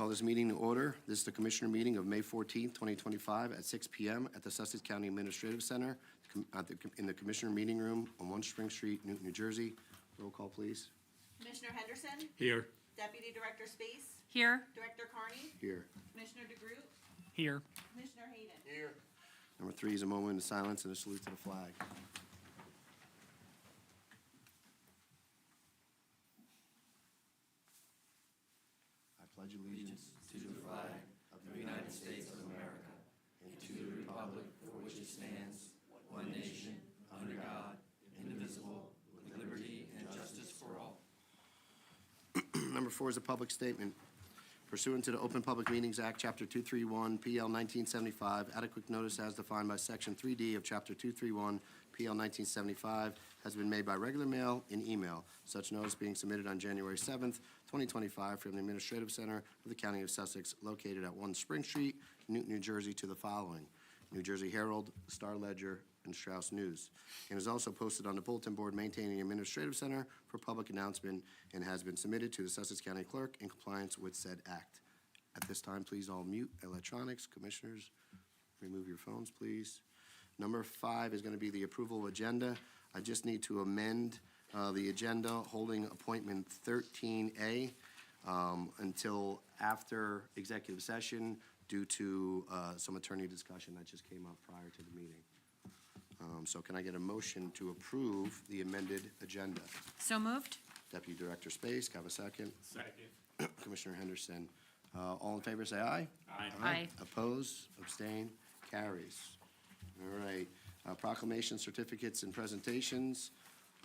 Call this meeting to order. This is the Commissioner meeting of May 14th, 2025 at 6 p.m. at the Sussex County Administrative Center in the Commissioner Meeting Room on 1 Spring Street, Newton, New Jersey. Roll call, please. Commissioner Henderson? Here. Deputy Director Space? Here. Director Carney? Here. Commissioner DeGroot? Here. Commissioner Hayden? Here. Number 3 is a moment of silence and a salute to the flag. I pledge allegiance to the flag of the United States of America and to the republic for which it stands, one nation, under God, indivisible, with liberty and justice for all. Number 4 is a public statement. Pursuant to the Open Public Meetings Act, Chapter 231, PL 1975, adequate notice as defined by Section 3D of Chapter 231, PL 1975, has been made by regular mail and email. Such notice being submitted on January 7th, 2025, from the Administrative Center of the County of Sussex, located at 1 Spring Street, Newton, New Jersey, to the following: New Jersey Herald, Star Ledger, and Strauss News, and is also posted on the bulletin board maintaining the Administrative Center for public announcement and has been submitted to the Sussex County Clerk in compliance with said act. At this time, please all mute electronics. Commissioners, remove your phones, please. Number 5 is going to be the approval of agenda. I just need to amend the agenda holding appointment 13A until after executive session due to some attorney discussion that just came up prior to the meeting. So can I get a motion to approve the amended agenda? So moved. Deputy Director Space, can I have a second? Second. Commissioner Henderson. All in favor, say aye. Aye. Aye. Oppose, abstain, carries. All right. Proclamations, certificates, and presentations.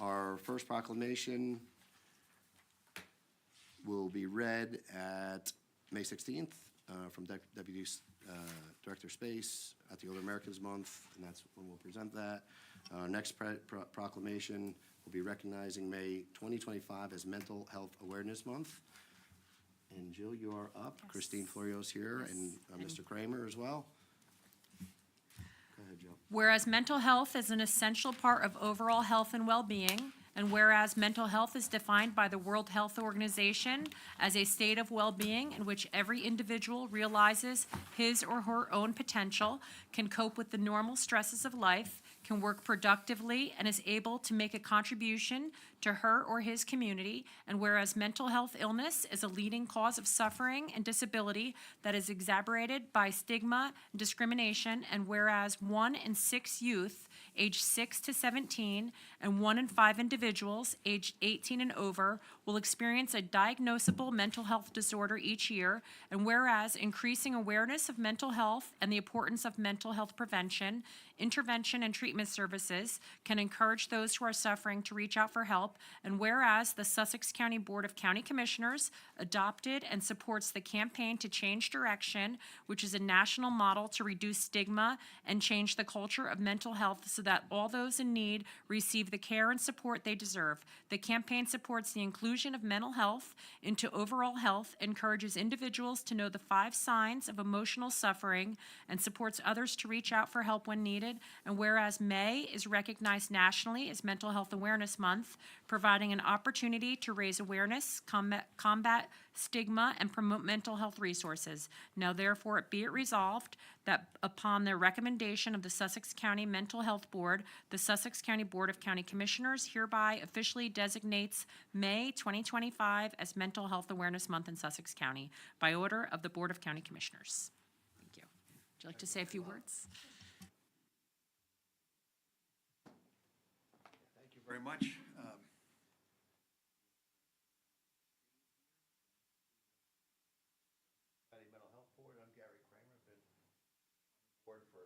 Our first proclamation will be read at May 16th from Deputy Director Space at the Older Americans Month, and that's when we'll present that. Next proclamation will be recognizing May 2025 as Mental Health Awareness Month. And Jill, you are up. Yes. Christine Florio's here, Yes. and Mr. Kramer as well. Go ahead, Jill. Whereas mental health is an essential part of overall health and well-being, and whereas mental health is defined by the World Health Organization as a state of well-being in which every individual realizes his or her own potential, can cope with the normal stresses of life, can work productively, and is able to make a contribution to her or his community, and whereas mental health illness is a leading cause of suffering and disability that is exacerbated by stigma and discrimination, and whereas 1 in 6 youth aged 6 to 17 and 1 in 5 individuals aged 18 and over will experience a diagnosable mental health disorder each year, and whereas increasing awareness of mental health and the importance of mental health prevention, intervention, and treatment services can encourage those who are suffering to reach out for help, and whereas the Sussex County Board of County Commissioners adopted and supports the Campaign to Change Direction, which is a national model to reduce stigma and change the culture of mental health so that all those in need receive the care and support they deserve. The campaign supports the inclusion of mental health into overall health, encourages individuals to know the 5 signs of emotional suffering, and supports others to reach out for help when needed. And whereas May is recognized nationally as Mental Health Awareness Month, providing an opportunity to raise awareness, combat stigma, and promote mental health resources. Now therefore be it resolved that upon the recommendation of the Sussex County Mental Health Board, the Sussex County Board of County Commissioners hereby officially designates May 2025 as Mental Health Awareness Month in Sussex County by order of the Board of County Commissioners. Thank you. Would you like to say a few words? Thank you very much. County Mental Health Board. I'm Gary Kramer. I've been on the board for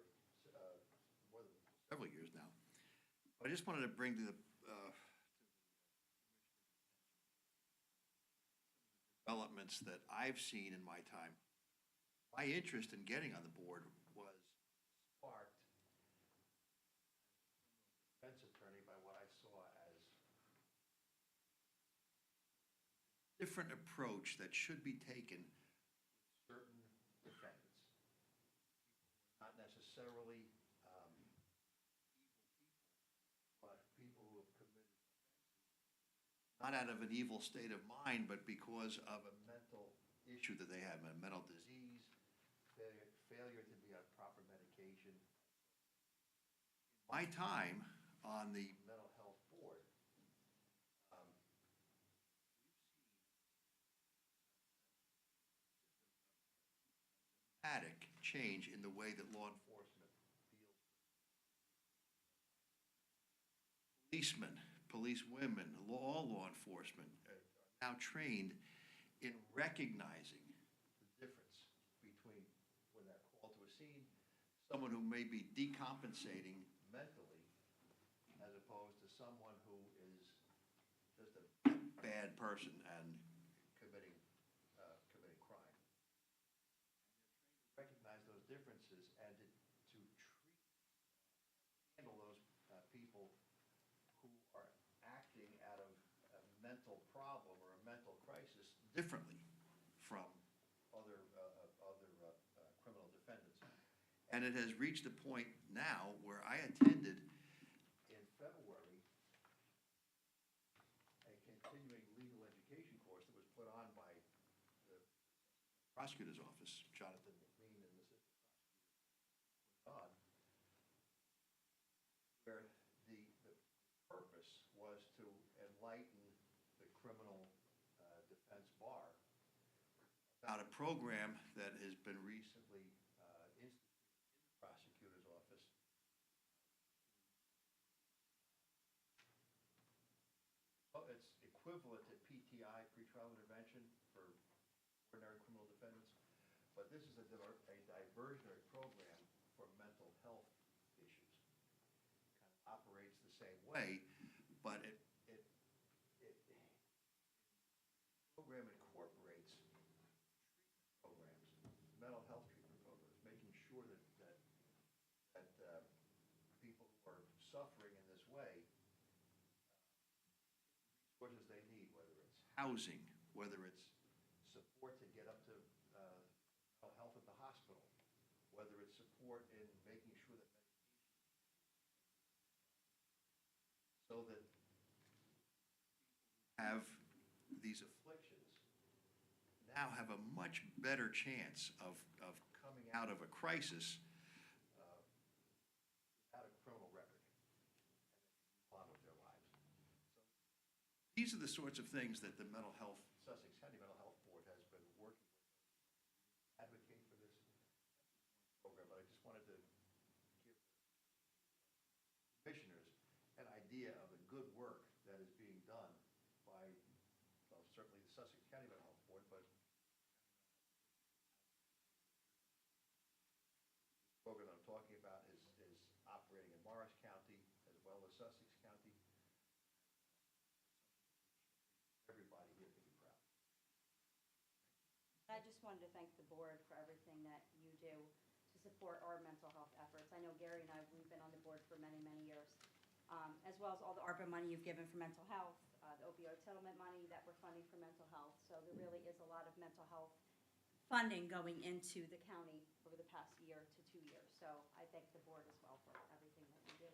more than several years now. But I just wanted to bring to the developments that I've seen in my time. My interest in getting on the board was sparked as a defense attorney by what I saw as a different approach that should be taken with certain defendants. Not necessarily evil people, but people who have committed offenses, not out of an evil state of mind, but because of a mental issue that they have, a mental disease, failure to be on proper medication. My time on the mental health board, dramatic change in the way that law enforcement deals with policemen, policewomen, all law enforcement are now trained in recognizing the difference between when they're called to a scene, someone who may be decompensating mentally, as opposed to someone who is just a bad person and committing crime. Recognize those differences and to handle those people who are acting out of a mental problem or a mental crisis differently from other criminal defendants. And it has reached a point now where I attended in February a continuing legal education course that was put on by the prosecutor's office, Jonathan McLean and the assistant prosecutor put on, where the purpose was to enlighten the criminal defense bar about a program that has been recently instituted in the prosecutor's office. It's equivalent to PTI, pretrial intervention, for ordinary criminal defendants, but this is a diversionary program for mental health issues. Kind of operates the same way, but the program incorporates treatment programs, mental health treatment programs, making sure that people who are suffering in this way resources they need, whether it's housing, whether it's support to get up to mental health at the hospital, whether it's support in making sure that so that people who have these afflictions now have a much better chance of coming out of a crisis without a criminal record and on with their lives. So these are the sorts of things that the Sussex County Mental Health Board has been working with, advocate for this program, but I just wanted to give commissioners an idea of the good work that is being done by, well, certainly the Sussex County Mental Health Board, but the program I'm talking about is operating in Morris County as well as Sussex County. Everybody here can be proud. I just wanted to thank the board for everything that you do to support our mental health efforts. I know Gary and I, we've been on the board for many, many years, as well as all the ARPA money you've given for mental health, the opioid settlement money that we're funding for mental health. So there really is a lot of mental health funding going into the county over the past year to 2 years. So I thank the board as well for everything that you do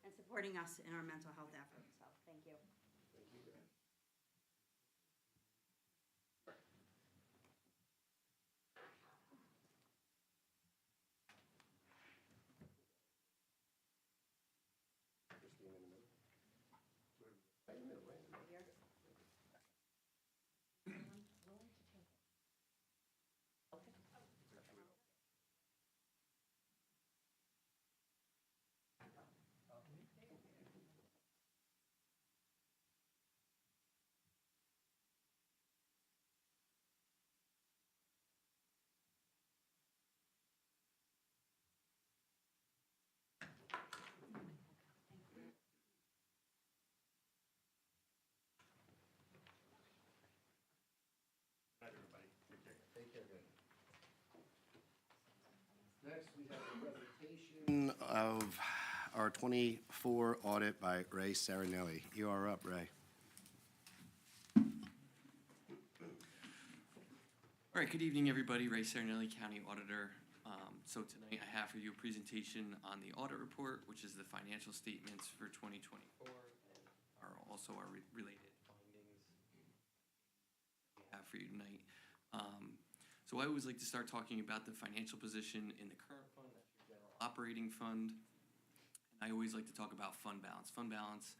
and supporting us in our mental health efforts. So thank you. Thank you. Christine in the middle. Right in the middle, right in the middle. Here. Good night, everybody. Take care. Next, we have a presentation of our 24 audit by Ray Sarinelli. You are up, Ray. All right, good evening, everybody. Ray Sarinelli, County Auditor. So tonight I have for you a presentation on the audit report, which is the financial statements for 2024, and are also our related findings we have for you tonight. So I always like to start talking about the financial position in the current fund, that's your general operating fund. And I always like to talk about fund balance. Fund balance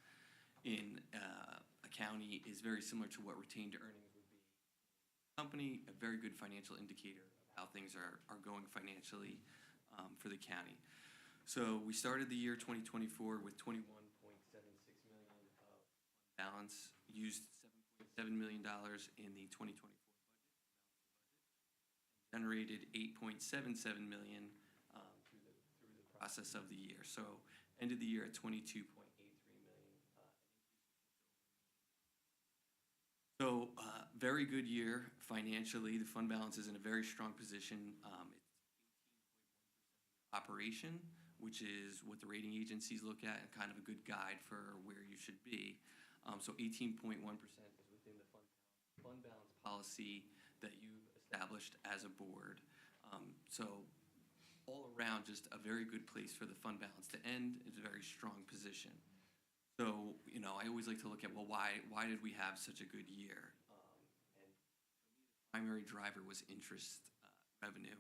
in a county is very similar to what retained earnings would be in a company, a very good financial indicator of how things are going financially for the county. So we started the year 2024 with 21.76 million of fund balance, used $7.7 million in the 2024 budget, generated $8.77 million through the process of the year. So ended the year at 22.83 million. So very good year financially. The fund balance is in a very strong position. It's 18.1% operation, which is what the rating agencies look at and kind of a good guide for where you should be. So 18.1% is within the fund balance policy that you've established as a board. So all around, just a very good place for the fund balance to end. It's a very strong position. So, you know, I always like to look at, well, why did we have such a good year? And the primary driver was interest revenue.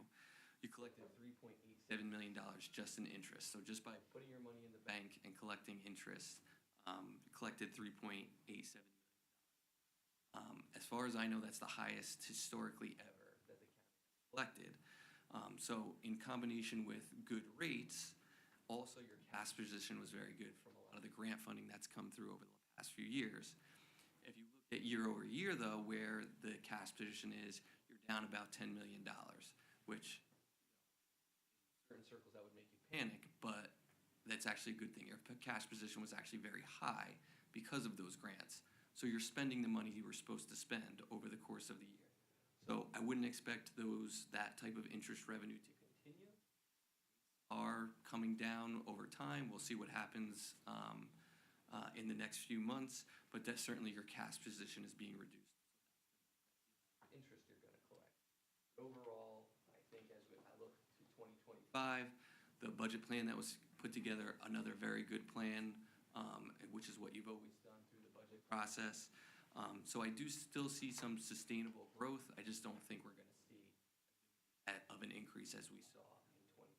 You collected $3.87 million just in interest. So just by putting your money in the bank and collecting interest, you collected $3.87 million. As far as I know, that's the highest historically ever that the county has collected. So in combination with good rates, also your cash position was very good from a lot of the grant funding that's come through over the past few years. If you look at year over year, though, where the cash position is, you're down about $10 million, which in certain circles that would make you panic, but that's actually a good thing. Your cash position was actually very high because of those grants. So you're spending the money you were supposed to spend over the course of the year. So I wouldn't expect that type of interest revenue to continue. Are coming down over time. We'll see what happens in the next few months, but that certainly your cash position is being reduced. Interest you're going to collect. Overall, I think as I look to 2025, the budget plan that was put together, another very good plan, which is what you've always done through the budget process. So I do still see some sustainable growth. I just don't think we're going to see of an increase as we saw in 2020.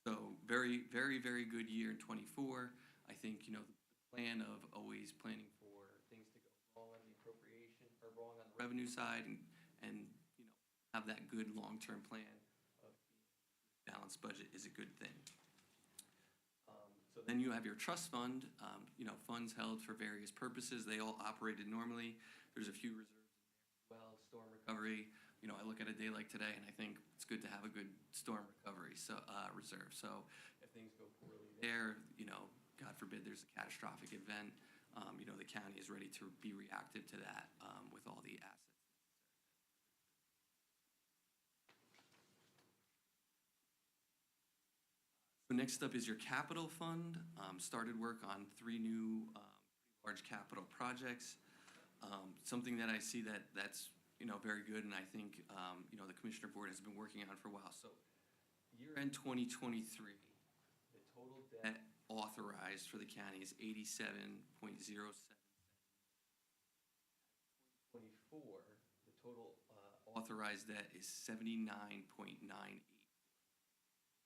So very, very, very good year in 24. I think, you know, the plan of always planning for things to go wrong on the appropriation or wrong on the revenue side and you know, have that good long-term plan of being a balanced budget is a good thing. So then you have your trust fund, you know, funds held for various purposes. They all operated normally. There's a few reserves in there as well, storm recovery. You know, I look at a day like today and I think it's good to have a good storm recovery reserve. So if things go poorly there, you know, God forbid there's a catastrophic event, you know, the county is ready to be reactive to that with all the assets. So next up is your capital fund. Started work on 3 new large capital projects. Something that I see that's you know very good, and I think you know the commissioner board has been working on for a while. So year-end 2023, the total debt authorized for the county is 87.07. 2024, the total authorized debt is 79.98.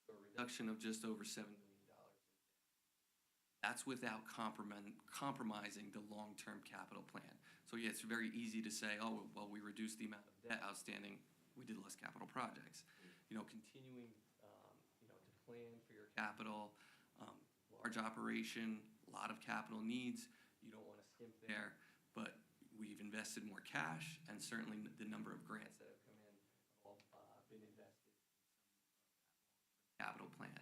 So a reduction of just over $7 million in debt. That's without compromising the long-term capital plan. So yeah, it's very easy to say, oh, well, we reduced the amount of debt outstanding, we did less capital projects. You know, continuing, you know, to plan for your capital, large operation, a lot of capital needs. You don't want to skimp there, but we've invested more cash, and certainly the number of grants that have come in have all been invested in some capital plan.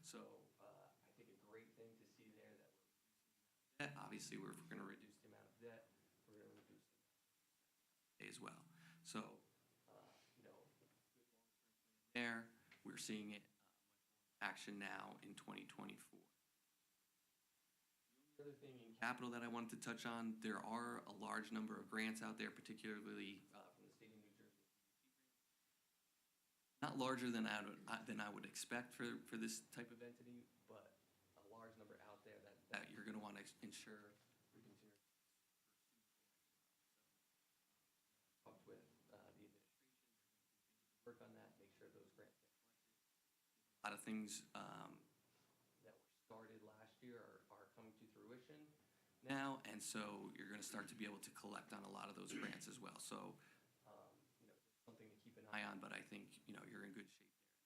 So I think a great thing to see there that we're reducing the amount of debt. Obviously, if we're going to reduce the amount of debt, we're going to reduce the amount of debt as well. So, you know, good long-term plan there. We're seeing it action now in 2024. The other thing in capital that I wanted to touch on, there are a large number of grants out there, particularly from the state of New Jersey. Not larger than I would expect for this type of entity, but a large number out there that you're going to want to ensure we continue to pursue. So, talked with the administration A lot of things that were started last year are coming to fruition now, and so you're going to start to be able to collect on a lot of those grants as well. So, something to keep an eye on, but I think, you're in good shape there.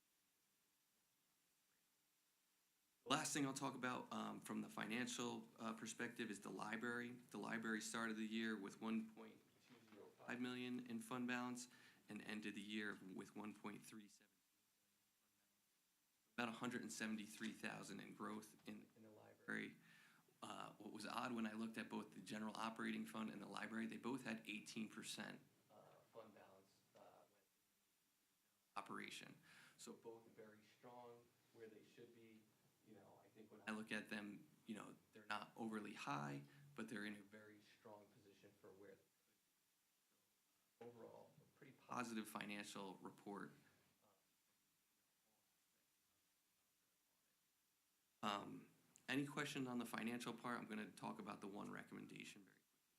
The last thing I'll talk about from the financial perspective is the library. The library started the year with 1.205 million in fund balance and ended the year with 1.37. About 173,000 in growth in the library. What was odd when I looked at both the general operating fund and the library, they both had 18% fund balance operation. So both very strong where they should be. I think when I look at them, they're not overly high, but they're in a very strong position for where overall, a pretty positive financial report. Any questions on the financial part? I'm going to talk about the one recommendation very quickly.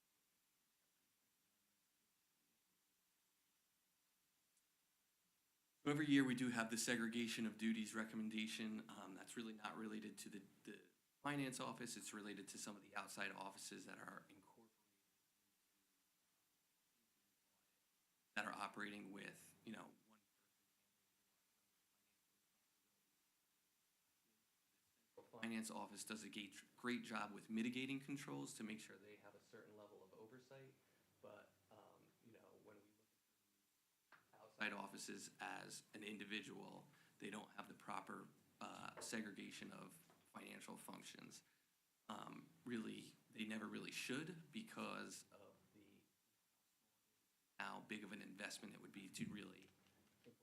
So every year we do have the segregation of duties recommendation. That's really not related to the finance office. It's related to some of the outside offices that are incorporated, that are operating with, one person. Finance office does a great job with mitigating controls to make sure they have a certain level of oversight. But, when we look at outside offices as an individual, they don't have the proper segregation of financial functions. Really, they never really should because of how big of an investment it would be to really implement the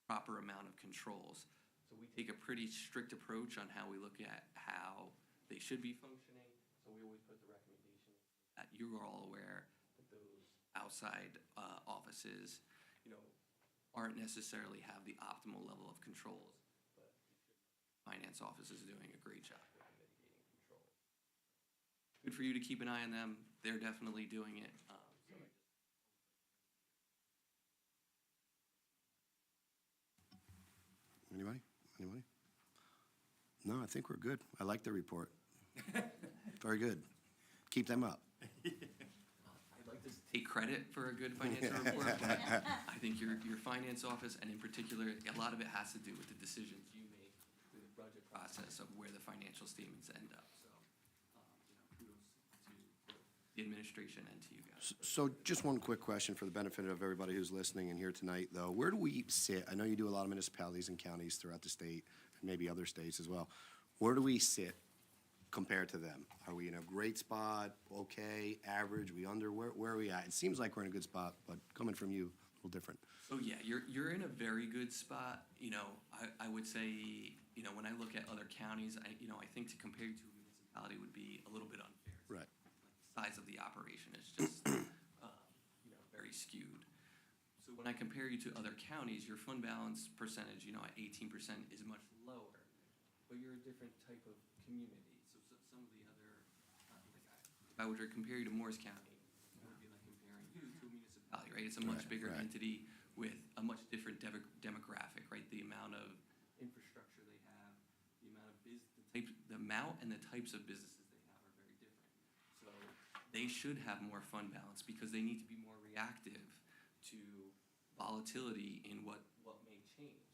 proper amount of controls. So we take a pretty strict approach on how we look at how they should be functioning. So we always put the recommendation that you are all aware that those outside offices, aren't necessarily have the optimal level of controls, but finance office is doing a great job with mitigating controls. Good for you to keep an eye on them. They're definitely doing it. Anybody? Anybody? No, I think we're good. I like the report. Very good. Keep them up. I'd like to take credit for a good financial report, but I think your finance office, and in particular, a lot of it has to do with the decisions you make through the budget process of where the financial statements end up. So, kudos to the administration and to you guys. So just one quick question for the benefit of everybody who's listening and here tonight, though. Where do we sit? I know you do a lot of municipalities and counties throughout the state, and maybe other states as well. Where do we sit compared to them? Are we in a great spot, okay, average, we under? Where are we at? It seems like we're in a good spot, but coming from you, a little different. So yeah, you're in a very good spot. I would say, when I look at other counties, I think to compare you to a municipality would be a little bit unfair. Right. The size of the operation is just, very skewed. So when I compare you to other counties, your fund balance percentage, at 18% is much lower, but you're a different type of community. So some of the other, if I were to compare you to Morris County, it would be like comparing you to a municipality, right? It's a much bigger entity with a much different demographic, right? The amount of infrastructure they have, the amount and the types of businesses they have are very different. So they should have more fund balance because they need to be more reactive to volatility in what may change.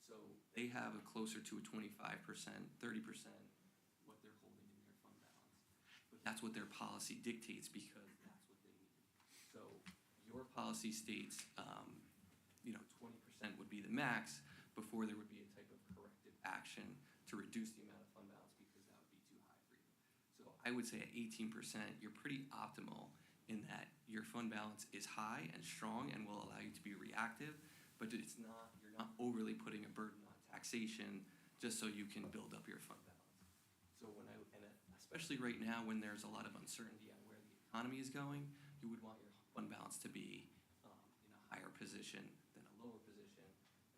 So they have a closer to a 25%, 30% what they're holding in their fund balance. But that's what their policy dictates because that's what they need. So your policy states, 20% would be the max before there would be a type of corrective action to reduce the amount of fund balance because that would be too high for you. So I would say at 18%, you're pretty optimal in that your fund balance is high and strong and will allow you to be reactive, but you're not overly putting a burden on taxation just so you can build up your fund balance. So especially right now when there's a lot of uncertainty on where the economy is going, you would want your fund balance to be in a higher position than a lower position.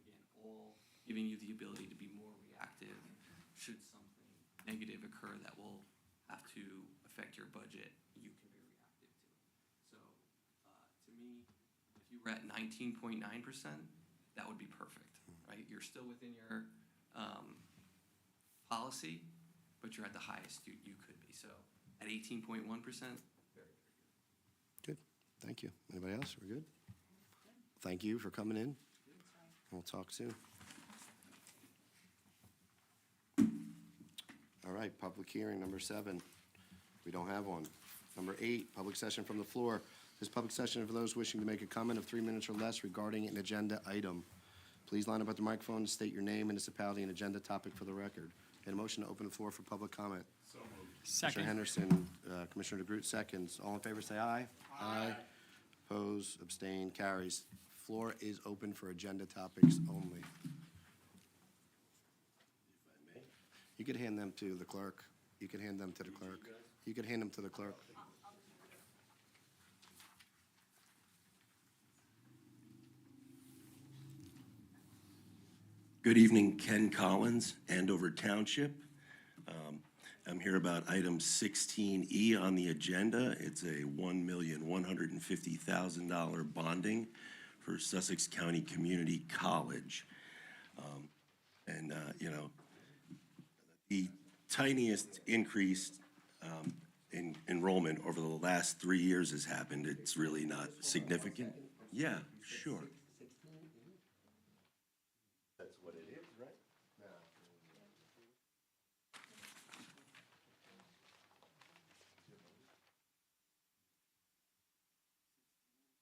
Again, all giving you the ability to be more reactive should something negative occur that will have to affect your budget, you can be reactive to it. So to me, if you were at 19.9%, that would be perfect, right? You're still within your policy, but you're at the highest you could be. So at 18.1%, very Good, thank you. Anybody else? We're good? Thank you for coming in. We'll talk soon. All right, public hearing number 7. We don't have one. Number 8, public session from the floor. This public session is for those wishing to make a comment of 3 minutes or less regarding an agenda item. Please line up at the microphone and state your name, municipality, and agenda topic for the record. And a motion to open the floor for public comment. Commissioner Henderson, Commissioner DeGroot seconds. All in favor, say aye. Aye. Oppose, abstain, carries. Floor is open for agenda topics only. You could hand them to the clerk. You could hand them to the clerk. You could hand them to the clerk. Good evening, Ken Collins, Andover Township. I'm here about item 16E on the agenda. It's a $1,150,000 bonding for Sussex County Community College. The tiniest increase in enrollment over the last 3 years has happened. It's really not significant. Yeah, sure. That's what it is, right?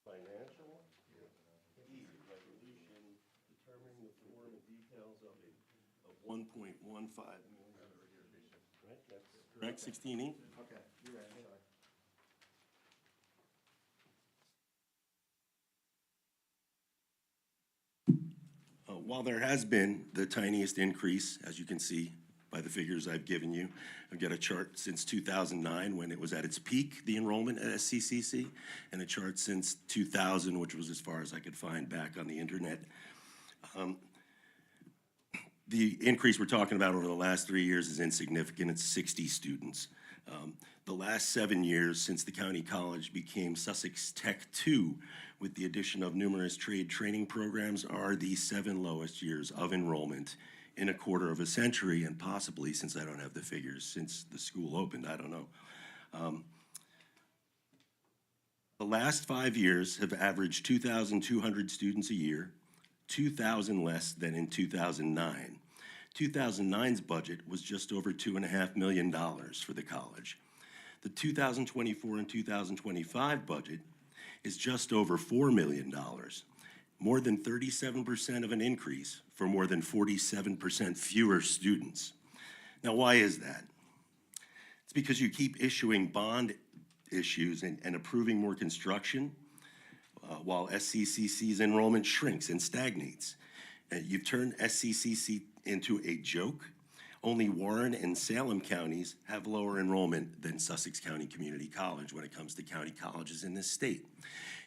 Financial, resolution determining the form and details of 1.15 million. Right, that's correct, 16E? Okay, you're right, sorry. While there has been the tiniest increase, as you can see by the figures I've given you, I've got a chart since 2009 when it was at its peak, the enrollment at SCCC, and a chart since 2000, which was as far as I could find back on the internet. The increase we're talking about over the last 3 years is insignificant. It's 60 students. The last 7 years since the county college became Sussex Tech 2, with the addition of numerous trade training programs, are the 7 lowest years of enrollment in a quarter of a century, and possibly, since I don't have the figures, since the school opened, I don't know. The last 5 years have averaged 2,200 students a year, 2,000 less than in 2009. 2009's budget was just over $2.5 million for the college. The 2024 and 2025 budget is just over $4 million, more than 37% of an increase for more than 47% fewer students. Now, why is that? It's because you keep issuing bond issues and approving more construction while SCCC's enrollment shrinks and stagnates. You've turned SCCC into a joke. Only Warren and Salem counties have lower enrollment than Sussex County Community College when it comes to county colleges in this state.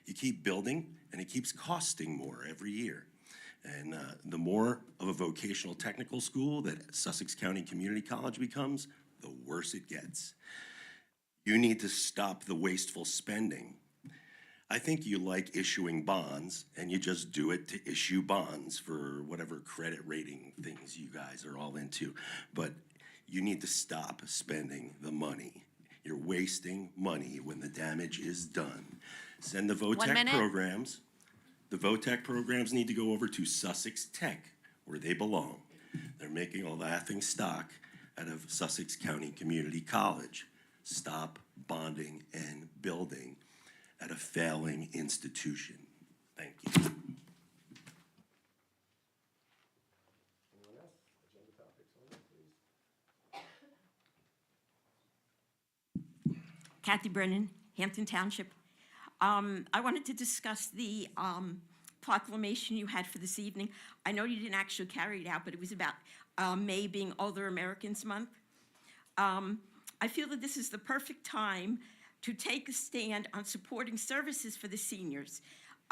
You keep building, and it keeps costing more every year. And the more of a vocational technical school that Sussex County Community College becomes, the worse it gets. You need to stop the wasteful spending. I think you like issuing bonds, and you just do it to issue bonds for whatever credit rating things you guys are all into. But you need to stop spending the money. You're wasting money when the damage is done. Send the VOTEC programs. The VOTEC programs need to go over to Sussex Tech, where they belong. They're making a laughing stock out of Sussex County Community College. Stop bonding and building at a failing institution. Thank you. Anyone else? Agenda topics only, please. Kathy Brennan, Hampton Township. I wanted to discuss the proclamation you had for this evening. I know you didn't actually carry it out, but it was about May being Older Americans Month. I feel that this is the perfect time to take a stand on supporting services for the seniors.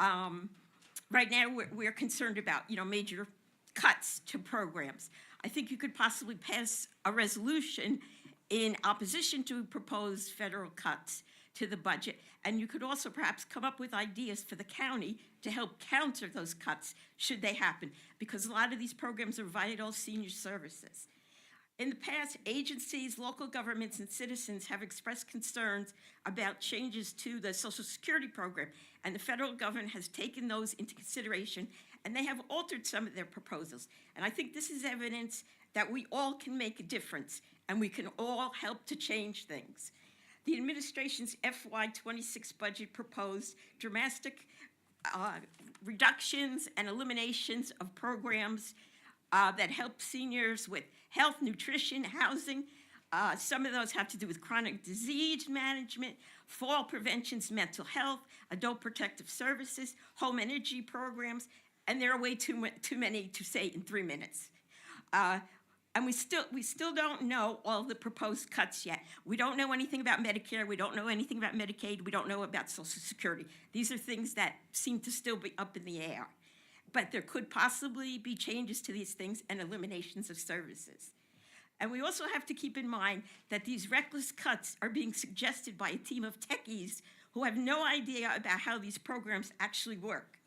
Right now, we're concerned about, major cuts to programs. I think you could possibly pass a resolution in opposition to proposed federal cuts to the budget. And you could also perhaps come up with ideas for the county to help counter those cuts should they happen, because a lot of these programs are vital senior services. In the past, agencies, local governments, and citizens have expressed concerns about changes to the Social Security program, and the federal government has taken those into consideration, and they have altered some of their proposals. And I think this is evidence that we all can make a difference, and we can all help to change things. The administration's FY26 budget proposed dramatic reductions and eliminations of programs that help seniors with health, nutrition, housing. Some of those have to do with chronic disease management, fall preventions, mental health, adult protective services, home energy programs, and there are way too many to say in 3 minutes. And we still don't know all the proposed cuts yet. We don't know anything about Medicare. We don't know anything about Medicaid. We don't know about Social Security. These are things that seem to still be up in the air. But there could possibly be changes to these things and eliminations of services. And we also have to keep in mind that these reckless cuts are being suggested by a team of techies who have no idea about how these programs actually work.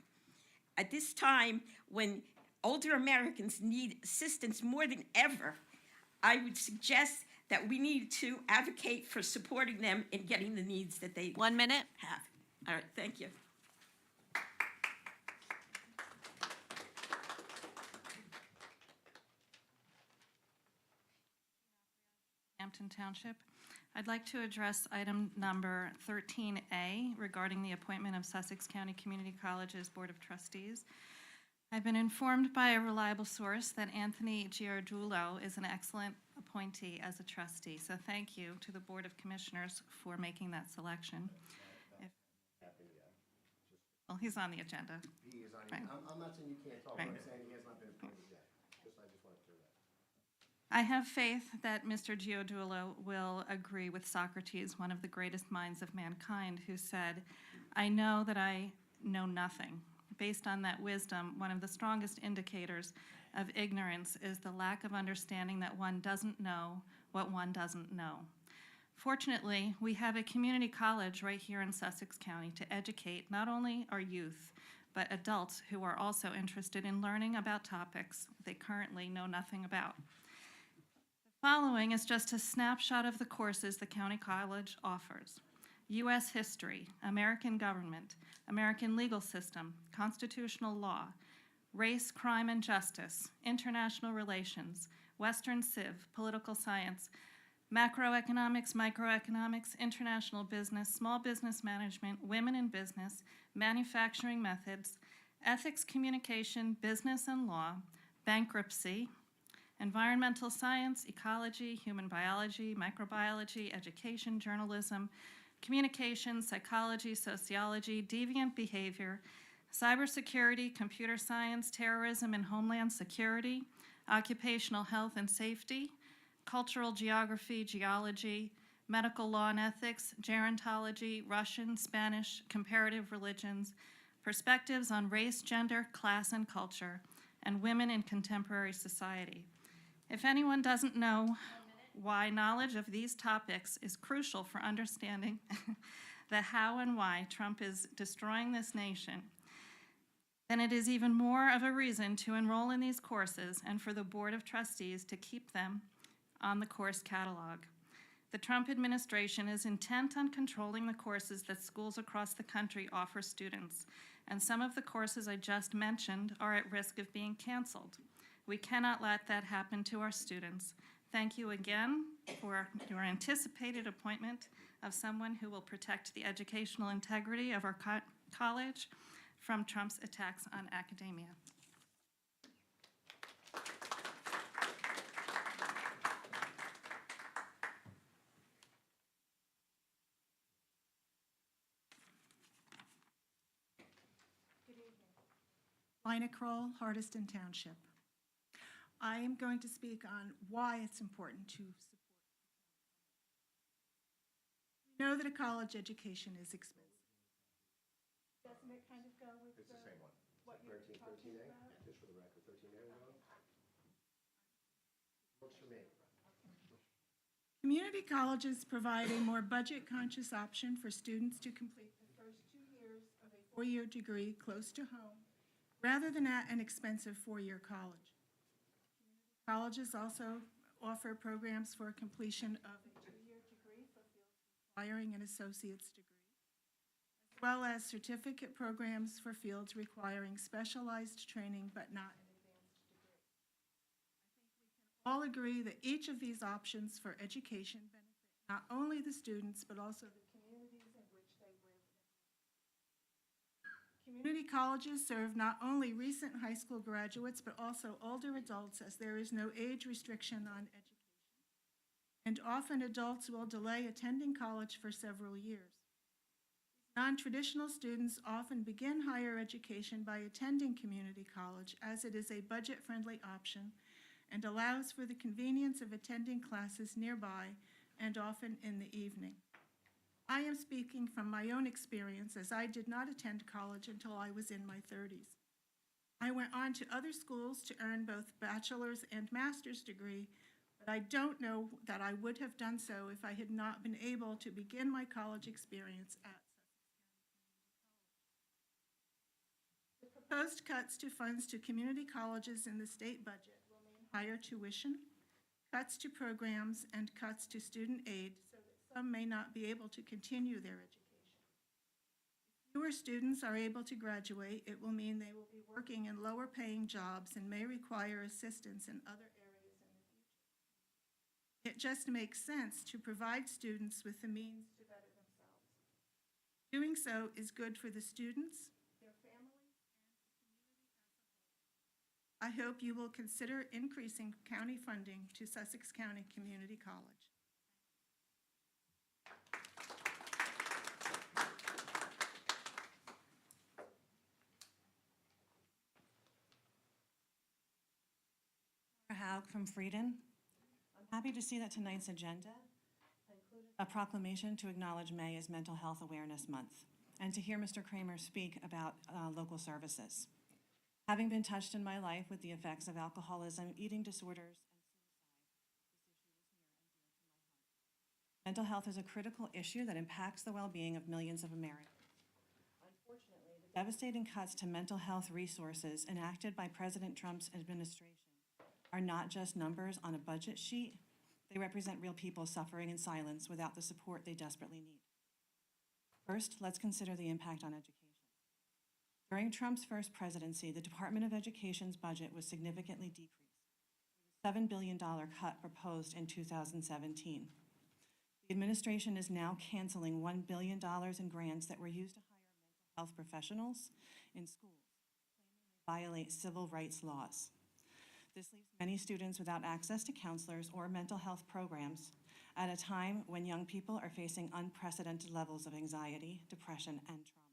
At this time, when older Americans need assistance more than ever, I would suggest that we need to advocate for supporting them in getting the needs that they 1 minute. have. All right, thank you. Hampton Township. I'd like to address item number 13A regarding the appointment of Sussex County Community College's Board of Trustees. I've been informed by a reliable source that Anthony Giardulo is an excellent appointee as a trustee, so thank you to the Board of Commissioners for making that selection. Well, he's on the agenda. He is on, Right. I'm not saying you can't talk, Right. I'm saying he has not been appointed yet. I just want to clear that. I have faith that Mr. Giardulo will agree with Socrates, one of the greatest minds of mankind, who said, "I know that I know nothing." Based on that wisdom, one of the strongest indicators of ignorance is the lack of understanding that one doesn't know what one doesn't know. Fortunately, we have a community college right here in Sussex County to educate not only our youth, but adults who are also interested in learning about topics they currently know nothing about. The following is just a snapshot of the courses the county college offers: U.S. history, American government, American legal system, constitutional law, race, crime, and justice, international relations, Western Civ, political science, macroeconomics, microeconomics, international business, small business management, women in business, manufacturing methods, ethics, communication, business and law, bankruptcy, environmental science, ecology, human biology, microbiology, education, journalism, communications, psychology, sociology, deviant behavior, cybersecurity, computer science, terrorism and homeland security, occupational health and safety, cultural geography, geology, medical law and ethics, gerontology, Russian, Spanish, comparative religions, perspectives on race, gender, class, and culture, and women in contemporary society. If anyone doesn't know why knowledge of these topics is crucial for understanding the how and why Trump is destroying this nation, then it is even more of a reason to enroll in these courses and for the Board of Trustees to keep them on the course catalog. The Trump administration is intent on controlling the courses that schools across the country offer students, and some of the courses I just mentioned are at risk of being canceled. We cannot let that happen to our students. Thank you again for your anticipated appointment of someone who will protect the educational integrity of our college from Trump's attacks on academia. Lina Kroll, Hardiston Township. I am going to speak on why it's important to support. We know that a college education is expensive. Doesn't it kind of go with It's the same one. what you're 13, talking 13A, about? just for the record, 13A we're on? Works for me. Community colleges provide a more budget-conscious option for students to complete the first 2 years of a four-year degree close to home, rather than at an expensive four-year college. Colleges also offer programs for completion of a two-year degree for fields requiring an associate's degree, as well as certificate programs for fields requiring specialized training but not an advanced degree. All agree that each of these options for education benefit not only the students, but also the communities in which they live and work. Community colleges serve not only recent high school graduates, but also older adults, as there is no age restriction on education. And often adults will delay attending college for several years. Non-traditional students often begin higher education by attending community college, as it is a budget-friendly option and allows for the convenience of attending classes nearby and often in the evening. I am speaking from my own experience, as I did not attend college until I was in my 30s. I went on to other schools to earn both bachelor's and master's degree, but I don't know that I would have done so if I had not been able to begin my college experience at Sussex County Community College. The proposed cuts to funds to community colleges in the state budget will mean higher tuition, cuts to programs, and cuts to student aid, so that some may not be able to continue their education. If fewer students are able to graduate, it will mean they will be working in lower-paying jobs and may require assistance in other areas in the future. It just makes sense to provide students with the means to better themselves. Doing so is good for the students, their families, and the community as a whole. I hope you will consider increasing county funding to Sussex County Community College. Haug from Frieden. I'm happy to see that tonight's agenda included a proclamation to acknowledge May as Mental Health Awareness Month, and to hear Mr. Kramer speak about local services. Having been touched in my life with the effects of alcoholism, eating disorders, and suicide, this issue is near and dear to my heart. Mental health is a critical issue that impacts the well-being of millions of Americans. Unfortunately, the devastating cuts to mental health resources enacted by President Trump's administration are not just numbers on a budget sheet. They represent real people suffering in silence without the support they desperately need. First, let's consider the impact on education. During Trump's first presidency, the Department of Education's budget was significantly decreased, with a $7 billion cut proposed in 2017. The administration is now canceling $1 billion in grants that were used to hire mental health professionals in schools, claiming they violate civil rights laws. This leaves many students without access to counselors or mental health programs at a time when young people are facing unprecedented levels of anxiety, depression, and trauma.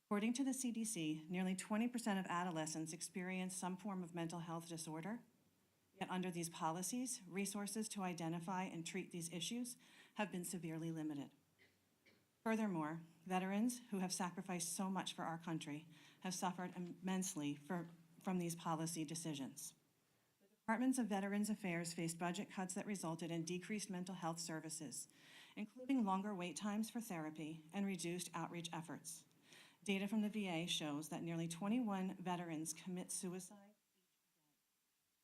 According to the CDC, nearly 20% of adolescents experience some form of mental health disorder. Yet under these policies, resources to identify and treat these issues have been severely limited. Furthermore, veterans who have sacrificed so much for our country have suffered immensely from these policy decisions. The Departments of Veterans Affairs faced budget cuts that resulted in decreased mental health services, including longer wait times for therapy and reduced outreach efforts. Data from the VA shows that nearly 21 veterans commit suicide each day,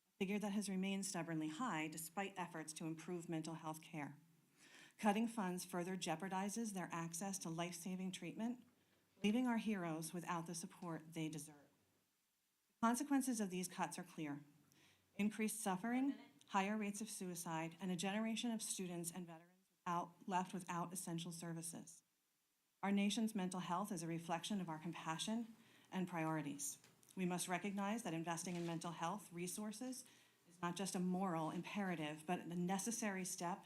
a figure that has remained stubbornly high despite efforts to improve mental health care. Cutting funds further jeopardizes their access to life-saving treatment, leaving our heroes without the support they deserve. The consequences of these cuts are clear: increased suffering, higher rates of suicide, and a generation of students and veterans left without essential services. Our nation's mental health is a reflection of our compassion and priorities. We must recognize that investing in mental health resources is not just a moral imperative, but a necessary step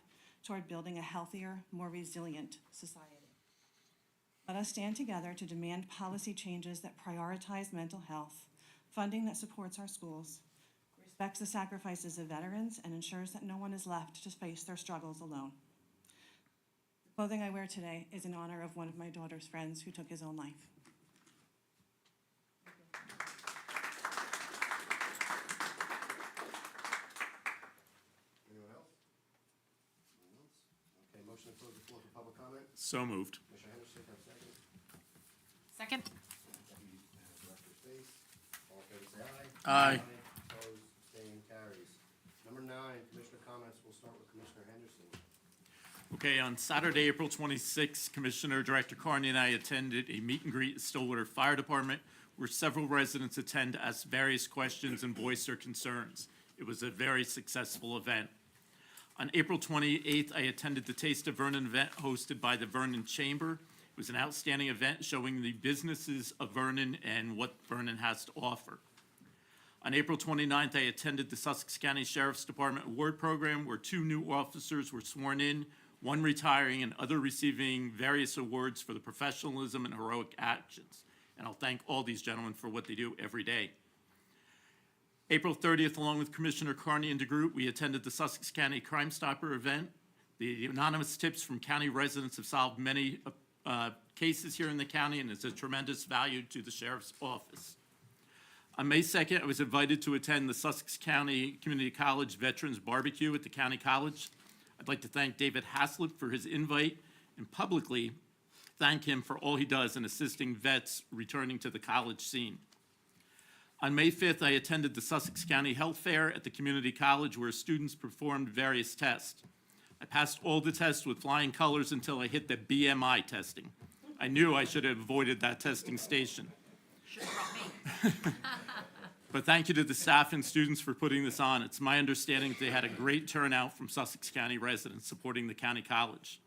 toward building a healthier, more resilient society. Let us stand together to demand policy changes that prioritize mental health, funding that supports our schools, respects the sacrifices of veterans, and ensures that no one is left to face their struggles alone. The clothing I wear today is in honor of one of my daughter's friends who took his own life. Anyone else? So moved. Commissioner Henderson, can I have a second? Second? Deputy Director Space, all in favor say aye. Aye. Opposed, abstained, carries. Number 9, Commissioner comments. We'll start with Commissioner Henderson. Okay, on Saturday, April 26th, Commissioner Director Carney and I attended a meet and greet at Stillwater Fire Department where several residents attend to ask various questions and voice their concerns. It was a very successful event. On April 28th, I attended the Taste of Vernon event hosted by the Vernon Chamber. It was an outstanding event showing the businesses of Vernon and what Vernon has to offer. On April 29th, I attended the Sussex County Sheriff's Department Award Program where 2 new officers were sworn in, one retiring and other receiving various awards for the professionalism and heroic actions. And I'll thank all these gentlemen for what they do every day. April 30th, along with Commissioner Carney and DeGroot, we attended the Sussex County Crime Stopper event. The anonymous tips from county residents have solved many cases here in the county, and it's a tremendous value to the Sheriff's Office. On May 2nd, I was invited to attend the Sussex County Community College Veterans Barbecue at the County College. I'd like to thank David Haslett for his invite and publicly thank him for all he does in assisting vets returning to the college scene. On May 5th, I attended the Sussex County Health Fair at the community college where students performed various tests. I passed all the tests with flying colors until I hit the BMI testing. I knew I should have avoided that testing station. Should have brought me. But thank you to the staff and students for putting this on. It's my understanding that they had a great turnout from Sussex County residents supporting the county college.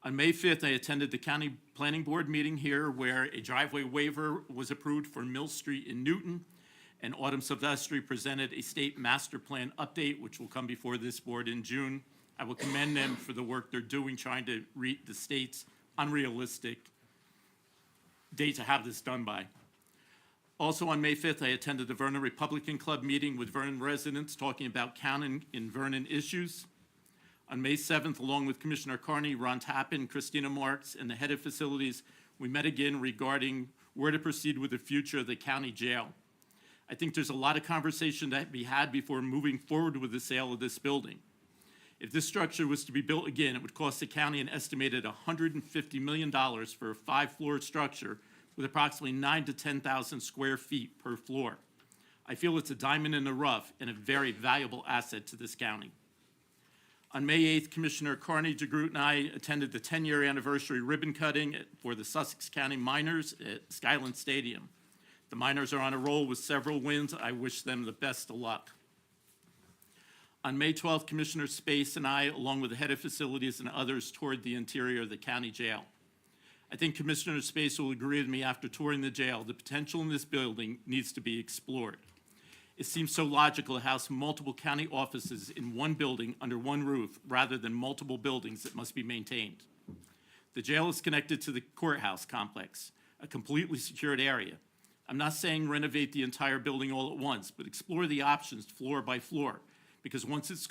On May 5th, I attended the County Planning Board meeting here where a driveway waiver was approved for Mill Street in Newton, and Autumn Silvestri presented a state master plan update, which will come before this board in June. I will commend them for the work they're doing, trying to reach the state's unrealistic date to have this done by. Also on May 5th, I attended the Vernon Republican Club meeting with Vernon residents talking about county and Vernon issues. On May 7th, along with Commissioner Carney, Ron Tappan, Christina Marks, and the head of facilities, we met again regarding where to proceed with the future of the county jail. I think there's a lot of conversation to be had before moving forward with the sale of this building. If this structure was to be built again, it would cost the county an estimated $150 million for a 5-floor structure with approximately 9,000 to 10,000 square feet per floor. I feel it's a diamond in the rough and a very valuable asset to this county. On May 8th, Commissioner Carney, DeGroot, and I attended the 10-year anniversary ribbon cutting for the Sussex County Miners at Skyland Stadium. The Miners are on a roll with several wins. I wish them the best of luck. On May 12th, Commissioner Space and I, along with the head of facilities and others, toured the interior of the county jail. I think Commissioner Space will agree with me after touring the jail. The potential in this building needs to be explored. It seems so logical to house multiple county offices in one building under one roof rather than multiple buildings that must be maintained. The jail is connected to the courthouse complex, a completely secured area. I'm not saying renovate the entire building all at once, but explore the options floor by floor, because once it's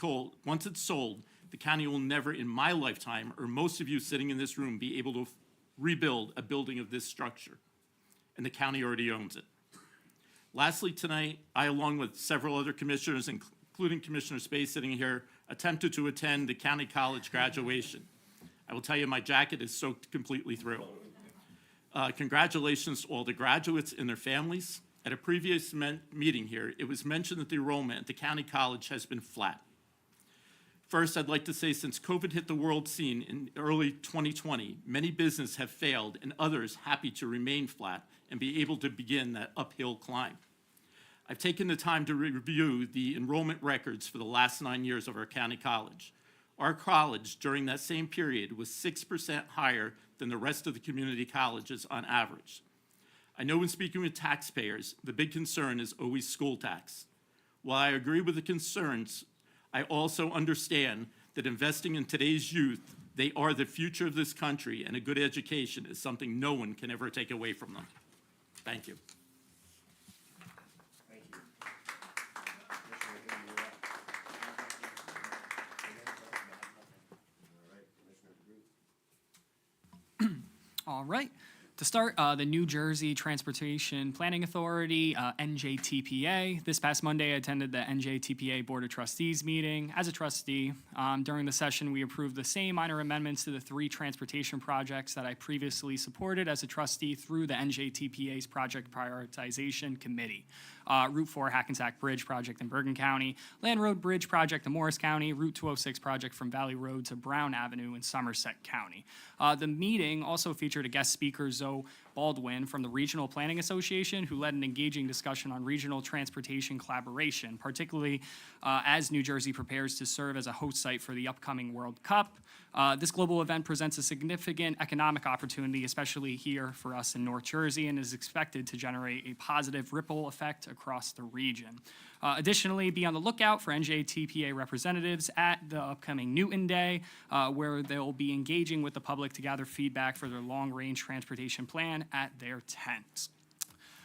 sold, the county will never in my lifetime, or most of you sitting in this room, be able to rebuild a building of this structure, and the county already owns it. Lastly, tonight, I, along with several other commissioners, including Commissioner Space sitting here, attempted to attend the county college graduation. I will tell you, my jacket is soaked completely through. Congratulations to all the graduates and their families. At a previous meeting here, it was mentioned that the enrollment at the county college has been flat. First, I'd like to say since COVID hit the world scene in early 2020, many businesses have failed and others happy to remain flat and be able to begin that uphill climb. I've taken the time to review the enrollment records for the last 9 years of our county college. Our college during that same period was 6% higher than the rest of the community colleges on average. I know when speaking with taxpayers, the big concern is always school tax. While I agree with the concerns, I also understand that investing in today's youth, they are the future of this country, and a good education is something no one can ever take away from them. Thank you. Thank you. Commissioner Hayden, you're up. All right, Commissioner DeGroot. All right. To start, the New Jersey Transportation Planning Authority, NJTPA. This past Monday, I attended the NJTPA Board of Trustees meeting. As a trustee, during the session, we approved the same minor amendments to the 3 transportation projects that I previously supported as a trustee through the NJTPA's Project Prioritization Committee. Route 4 Hackensack Bridge project in Bergen County, Land Road Bridge project in Morris County, Route 206 project from Valley Road to Brown Avenue in Somerset County. The meeting also featured a guest speaker, Zoe Baldwin, from the Regional Planning Association, who led an engaging discussion on regional transportation collaboration, particularly as New Jersey prepares to serve as a host site for the upcoming World Cup. This global event presents a significant economic opportunity, especially here for us in North Jersey, and is expected to generate a positive ripple effect across the region. Additionally, be on the lookout for NJTPA representatives at the upcoming Newton Day, where they'll be engaging with the public to gather feedback for their long-range transportation plan at their tent.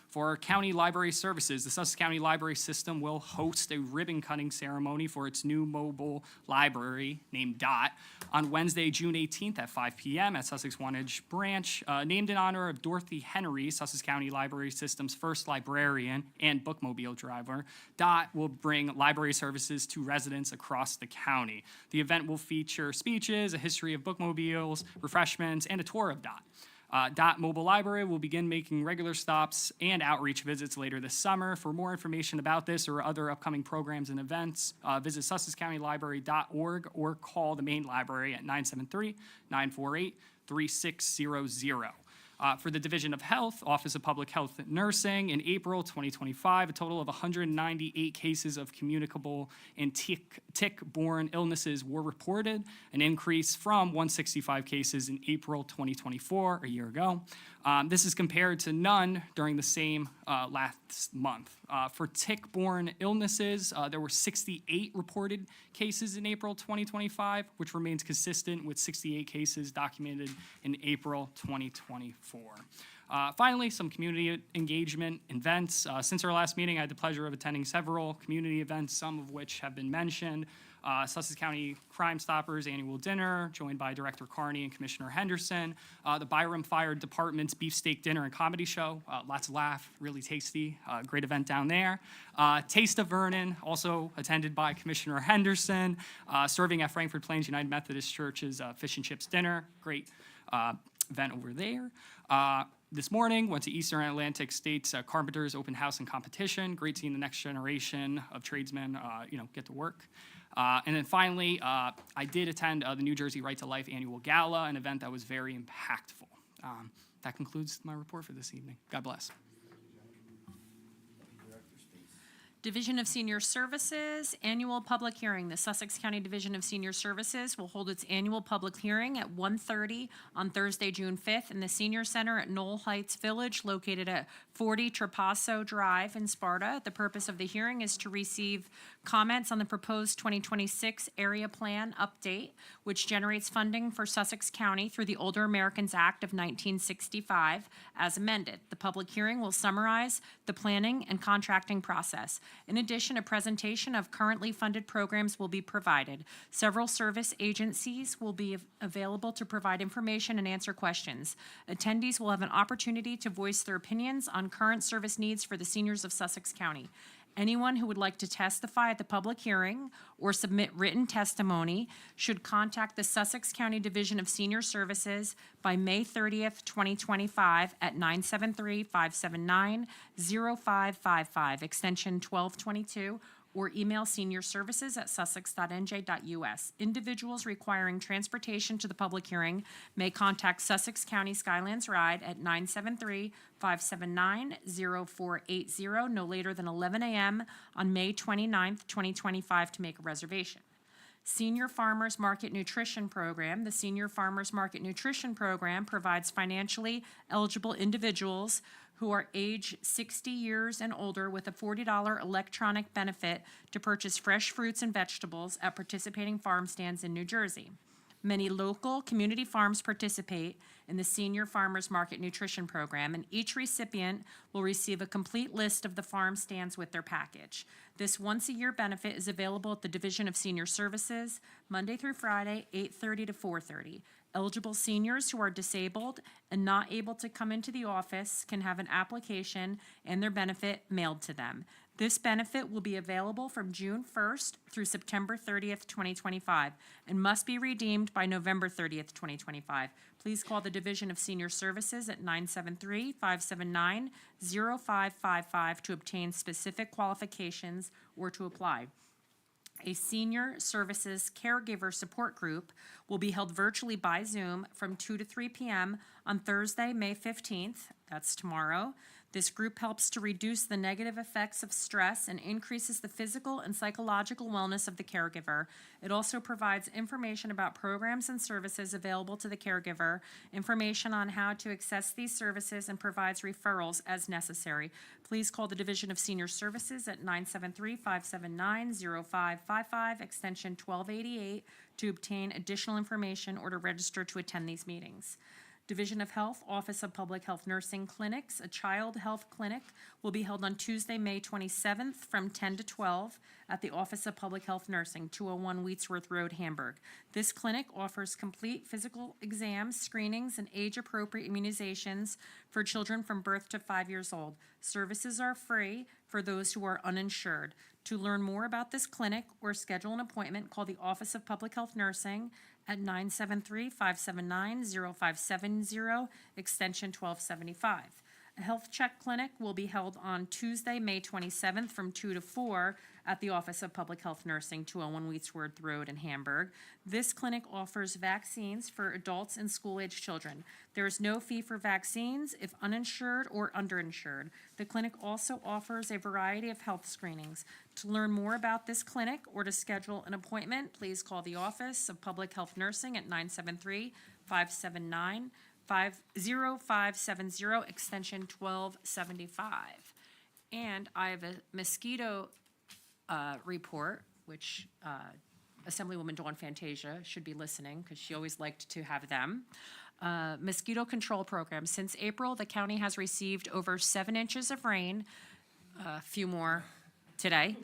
For county library services, the Sussex County Library System will host a ribbon-cutting ceremony for its new mobile library named DOT on Wednesday, June 18th at 5 p.m. at Sussex Wantage Branch, named in honor of Dorothy Henry, Sussex County Library System's first librarian and bookmobile driver. DOT will bring library services to residents across the county. The event will feature speeches, a history of bookmobiles, refreshments, and a tour of DOT. DOT Mobile Library will begin making regular stops and outreach visits later this summer. For more information about this or other upcoming programs and events, visit sussexcountylibrary.org or call the main library at 973-948-3600. For the Division of Health, Office of Public Health and Nursing, in April 2025, a total of 198 cases of communicable and tick-borne illnesses were reported, an increase from 165 cases in April 2024, a year ago. This is compared to none during the same last month. For tick-borne illnesses, there were 68 reported cases in April 2025, which remains consistent with 68 cases documented in April 2024. Finally, some community engagement events. Since our last meeting, I had the pleasure of attending several community events, some of which have been mentioned. Sussex County Crime Stoppers annual dinner, joined by Director Carney and Commissioner Henderson. The Byram Fire Department's beefsteak dinner and comedy show. Lots of laugh, really tasty. Great event down there. Taste of Vernon, also attended by Commissioner Henderson, serving at Frankfort Plains United Methodist Church's fish and chips dinner. Great event over there. This morning, went to Eastern Atlantic State's Carpenters Open House and Competition. Great seeing the next generation of tradesmen, get to work. And then finally, I did attend the New Jersey Right to Life Annual Gala, an event that was very impactful. That concludes my report for this evening. God bless. Division of Senior Services, annual public hearing. The Sussex County Division of Senior Services will hold its annual public hearing at 1:30 on Thursday, June 5th in the Senior Center at Knoll Heights Village, located at 40 Trapasso Drive in Sparta. The purpose of the hearing is to receive comments on the proposed 2026 Area Plan Update, which generates funding for Sussex County through the Older Americans Act of 1965 as amended. The public hearing will summarize the planning and contracting process. In addition, a presentation of currently funded programs will be provided. Several service agencies will be available to provide information and answer questions. Attendees will have an opportunity to voice their opinions on current service needs for the seniors of Sussex County. Anyone who would like to testify at the public hearing or submit written testimony should contact the Sussex County Division of Senior Services by May 30th, 2025 at 973-579-0555, extension 1222, or email seniorservices@sussex.nj.us. Individuals requiring transportation to the public hearing may contact Sussex County Skylands Ride at 973-579-0480 no later than 11 a.m. on May 29th, 2025 to make a reservation. Senior Farmers Market Nutrition Program. The Senior Farmers Market Nutrition Program provides financially eligible individuals who are age 60 years and older with a $40 electronic benefit to purchase fresh fruits and vegetables at participating farm stands in New Jersey. Many local community farms participate in the Senior Farmers Market Nutrition Program, and each recipient will receive a complete list of the farm stands with their package. This once-a-year benefit is available at the Division of Senior Services, Monday through Friday, 8:30 to 4:30. Eligible seniors who are disabled and not able to come into the office can have an application and their benefit mailed to them. This benefit will be available from June 1st through September 30th, 2025, and must be redeemed by November 30th, 2025. Please call the Division of Senior Services at 973-579-0555 to obtain specific qualifications or to apply. A senior services caregiver support group will be held virtually by Zoom from 2 to 3 p.m. on Thursday, May 15th, that's tomorrow. This group helps to reduce the negative effects of stress and increases the physical and psychological wellness of the caregiver. It also provides information about programs and services available to the caregiver, information on how to access these services, and provides referrals as necessary. Please call the Division of Senior Services at 973-579-0555, extension 1288, to obtain additional information or to register to attend these meetings. Division of Health, Office of Public Health Nursing Clinics, a child health clinic will be held on Tuesday, May 27th from 10 to 12 at the Office of Public Health Nursing, 201 Wheatsworth Road, Hamburg. This clinic offers complete physical exams, screenings, and age-appropriate immunizations for children from birth to 5 years old. Services are free for those who are uninsured. To learn more about this clinic or schedule an appointment, call the Office of Public Health Nursing at 973-579-0570, extension 1275. A health check clinic will be held on Tuesday, May 27th from 2 to 4 at the Office of Public Health Nursing, 201 Wheatsworth Road in Hamburg. This clinic offers vaccines for adults and school-age children. There is no fee for vaccines if uninsured or underinsured. The clinic also offers a variety of health screenings. To learn more about this clinic or to schedule an appointment, please call the Office of Public Health Nursing at 973-579-0570, extension 1275. And I have a mosquito report, which Assemblywoman Dawn Fantasia should be listening because she always liked to have them. Mosquito control program. Since April, the county has received over 7 inches of rain, a few more today,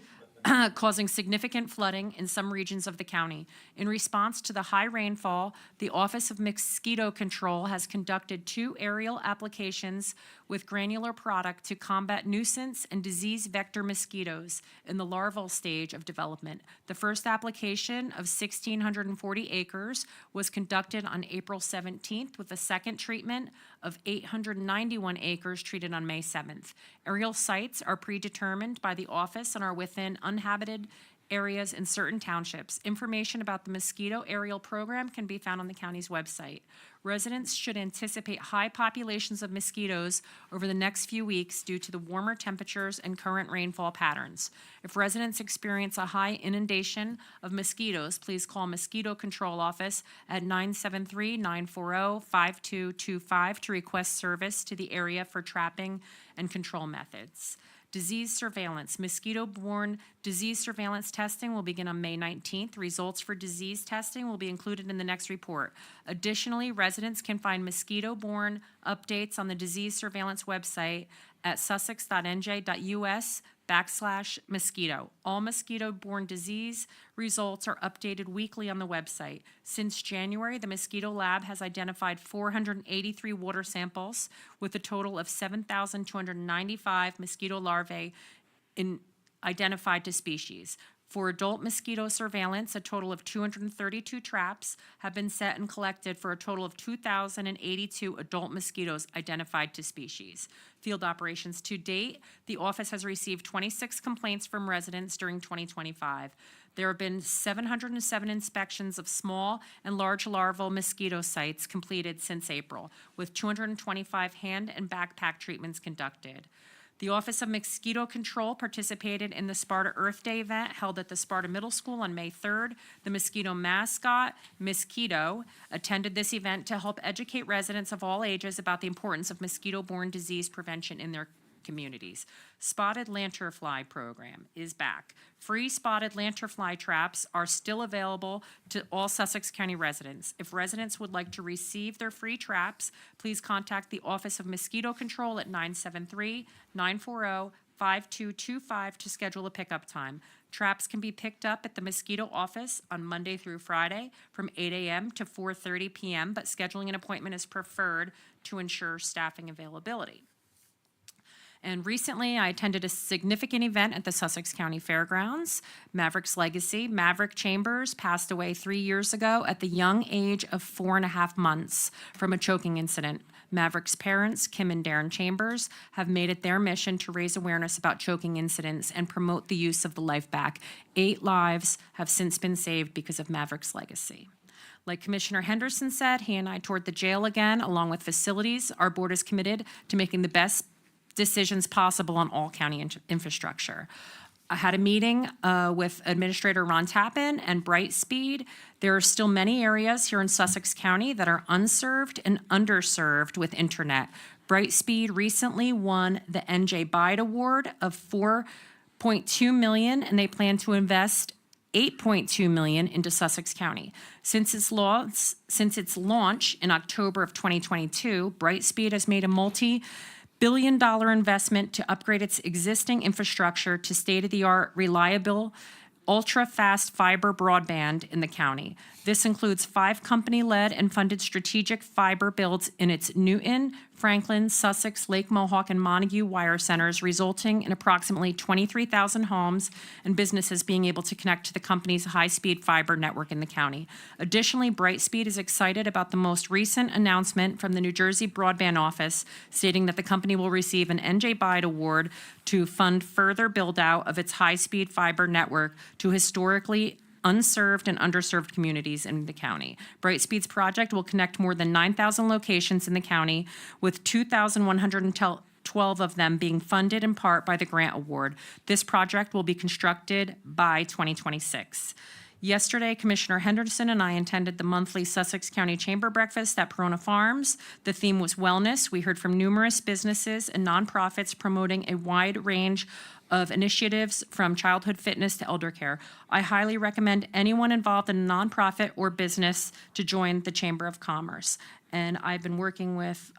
causing significant flooding in some regions of the county. In response to the high rainfall, the Office of Mosquito Control has conducted 2 aerial applications with granular product to combat nuisance and disease vector mosquitoes in the larval stage of development. The first application of 1,640 acres was conducted on April 17th, with a second treatment of 891 acres treated on May 7th. Aerial sites are predetermined by the office and are within uninhabited areas in certain townships. Information about the mosquito aerial program can be found on the county's website. Residents should anticipate high populations of mosquitoes over the next few weeks due to the warmer temperatures and current rainfall patterns. If residents experience a high inundation of mosquitoes, please call Mosquito Control Office at 973-940-5225 to request service to the area for trapping and control methods. Disease surveillance. Mosquito-borne disease surveillance testing will begin on May 19th. Results for disease testing will be included in the next report. Additionally, residents can find mosquito-borne updates on the disease surveillance website at sussex.nj.us/mosquito. All mosquito-borne disease results are updated weekly on the website. Since January, the Mosquito Lab has identified 483 water samples with a total of 7,295 mosquito larvae identified to species. For adult mosquito surveillance, a total of 232 traps have been set and collected for a total of 2,082 adult mosquitoes identified to species. Field operations to date, the office has received 26 complaints from residents during 2025. There have been 707 inspections of small and large larval mosquito sites completed since April, with 225 hand and backpack treatments conducted. The Office of Mosquito Control participated in the Sparta Earth Day event held at the Sparta Middle School on May 3rd. The mosquito mascot, Mosquito, attended this event to help educate residents of all ages about the importance of mosquito-borne disease prevention in their communities. Spotted lanternfly program is back. Free spotted lanternfly traps are still available to all Sussex County residents. If residents would like to receive their free traps, please contact the Office of Mosquito Control at 973-940-5225 to schedule a pickup time. Traps can be picked up at the mosquito office on Monday through Friday from 8 a.m. to 4:30 p.m., but scheduling an appointment is preferred to ensure staffing availability. And recently, I attended a significant event at the Sussex County Fairgrounds, Maverick's Legacy. Maverick Chambers passed away 3 years ago at the young age of 4.5 months from a choking incident. Maverick's parents, Kim and Darren Chambers, have made it their mission to raise awareness about choking incidents and promote the use of the Life Back. 8 lives have since been saved because of Maverick's legacy. Like Commissioner Henderson said, he and I toured the jail again, along with facilities. Our board is committed to making the best decisions possible on all county infrastructure. I had a meeting with Administrator Ron Tappan and Brightspeed. There are still many areas here in Sussex County that are unserved and underserved with internet. Brightspeed recently won the NJ Bide Award of $4.2 million, and they plan to invest $8.2 million into Sussex County. Since its launch in October of 2022, Brightspeed has made a multi-billion-dollar investment to upgrade its existing infrastructure to state-of-the-art, reliable, ultra-fast fiber broadband in the county. This includes 5 company-led and funded strategic fiber builds in its Newton, Franklin, Sussex, Lake Mohawk, and Montague wire centers, resulting in approximately 23,000 homes and businesses being able to connect to the company's high-speed fiber network in the county. Additionally, Brightspeed is excited about the most recent announcement from the New Jersey Broadband Office stating that the company will receive an NJ Bide Award to fund further build-out of its high-speed fiber network to historically unserved and underserved communities in the county. Brightspeed's project will connect more than 9,000 locations in the county, with 2,112 of them being funded in part by the grant award. This project will be constructed by 2026. Yesterday, Commissioner Henderson and I attended the monthly Sussex County Chamber Breakfast at Perona Farms. The theme was wellness. We heard from numerous businesses and nonprofits promoting a wide range of initiatives from childhood fitness to elder care. I highly recommend anyone involved in a nonprofit or business to join the Chamber of Commerce. And I've been working with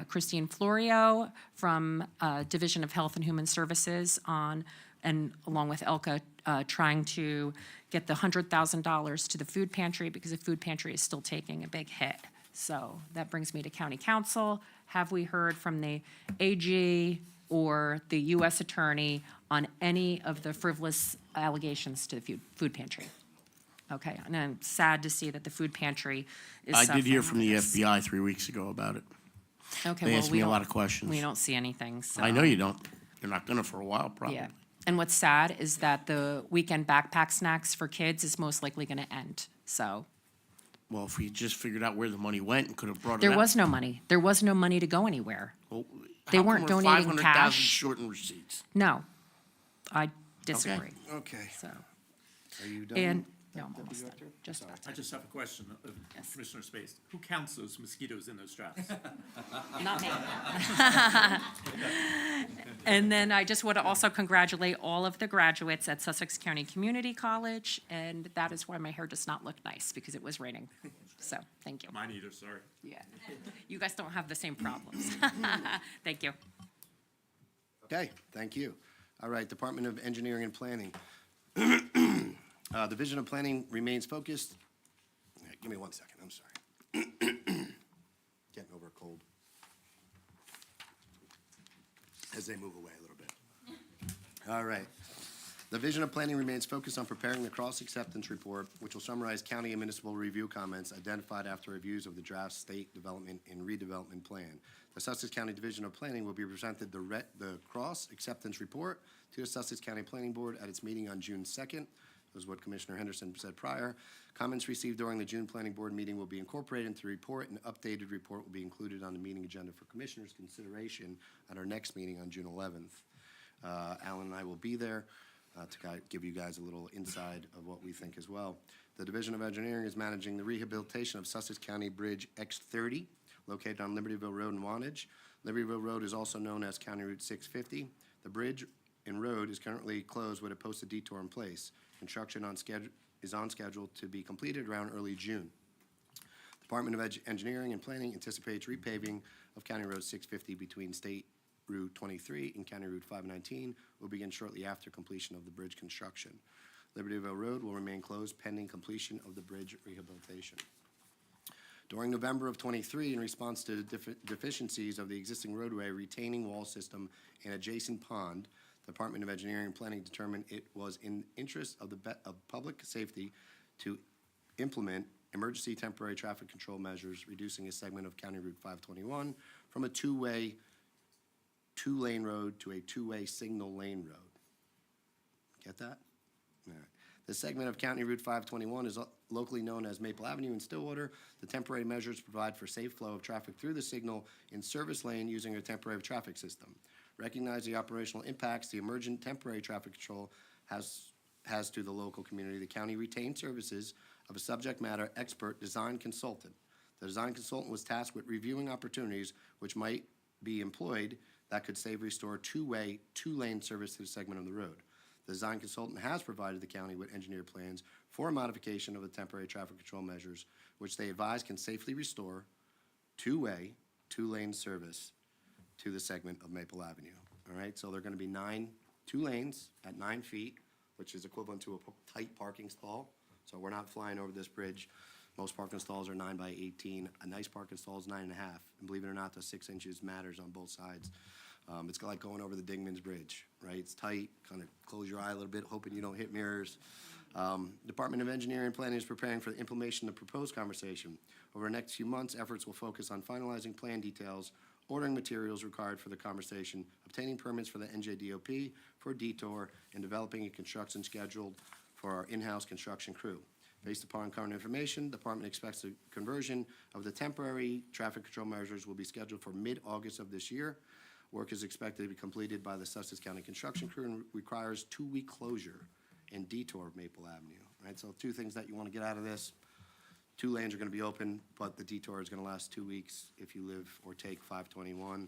Christine Florio from Division of Health and Human Services and along with Elka, trying to get the $100,000 to the food pantry because the food pantry is still taking a big hit. So that brings me to County Council. Have we heard from the AG or the U.S. Attorney on any of the frivolous allegations to the food pantry? Okay, and I'm sad to see that the food pantry is I did hear suffering from the this. FBI 3 weeks ago about it. Okay, They well, asked we me a don't- lot of questions. We don't see anything, so. I know you don't. You're not gonna for a while, probably. Yeah, and what's sad is that the weekend backpack snacks for kids is most likely gonna end, so. Well, if we just figured out where the money went and could have brought it There out. was no money. There was no money to go anywhere. Well, They how come weren't we're donating 500,000 cash. short in receipts? No, I disagree, Okay. so. Are you done? And, no, I'm almost done, just about I just have a question of Commissioner Space. Who counts those mosquitoes in those traps? Not me. And then I just want to also congratulate all of the graduates at Sussex County Community College, and that is why my hair does not look nice, because it was raining. So, thank you. Mine either, sorry. Yeah. You guys don't have the same problems. Thank you. Okay, thank you. All right, Department of Engineering and Planning. Division of Planning remains focused. Give me 1 second, I'm sorry. Getting over a cold. As they move away a little bit. All right. The Division of Planning remains focused on preparing the cross-acceptance report, which will summarize county and municipal review comments identified after reviews of the draft state development and redevelopment plan. The Sussex County Division of Planning will be presented the cross-acceptance report to the Sussex County Planning Board at its meeting on June 2nd. That was what Commissioner Henderson said prior. Comments received during the June Planning Board meeting will be incorporated into the report. An updated report will be included on the meeting agenda for Commissioners' consideration at our next meeting on June 11th. Alan and I will be there to give you guys a little inside of what we think as well. The Division of Engineering is managing the rehabilitation of Sussex County Bridge X30, located on Libertyville Road in Wantage. Libertyville Road is also known as County Route 650. The bridge and road is currently closed with a posted detour in place. Construction is on schedule to be completed around early June. Department of Engineering and Planning anticipates repaving of County Road 650 between State Route 23 and County Route 519 will begin shortly after completion of the bridge construction. Libertyville Road will remain closed pending completion of the bridge rehabilitation. During November of '23, in response to deficiencies of the existing roadway retaining wall system and adjacent pond, the Department of Engineering and Planning determined it was in interest of public safety to implement emergency temporary traffic control measures, reducing a segment of County Route 521 from a two-lane road to a two-way signal lane road. Get that? All right. The segment of County Route 521 is locally known as Maple Avenue in Stillwater. The temporary measures provide for safe flow of traffic through the signal in service lane using a temporary traffic system. Recognize the operational impacts the emergent temporary traffic control has to the local community. The county retained services of a subject matter expert design consultant. The design consultant was tasked with reviewing opportunities which might be employed that could save restore two-lane service to the segment of the road. The design consultant has provided the county with engineered plans for a modification of the temporary traffic control measures, which they advise can safely restore two-lane service to the segment of Maple Avenue. All right, so they're gonna be two lanes at 9 feet, which is equivalent to a tight parking stall. So we're not flying over this bridge. Most parking stalls are 9 by 18. A nice parking stall is 9.5. And believe it or not, the 6 inches matters on both sides. It's like going over the Dingman's Bridge, right? It's tight, kind of close your eye a little bit, hoping you don't hit mirrors. Department of Engineering and Planning is preparing for the implementation of the proposed conversation. Over the next few months, efforts will focus on finalizing plan details, ordering materials required for the conversation, obtaining permits for the NJDOP for a detour, and developing a construction schedule for our in-house construction crew. Based upon current information, the department expects the conversion of the temporary traffic control measures will be scheduled for mid-August of this year. Work is expected to be completed by the Sussex County construction crew and requires 2-week closure and detour of Maple Avenue. Right, so 2 things that you want to get out of this. 2 lanes are going to be open, but the detour is going to last 2 weeks if you live or take 521.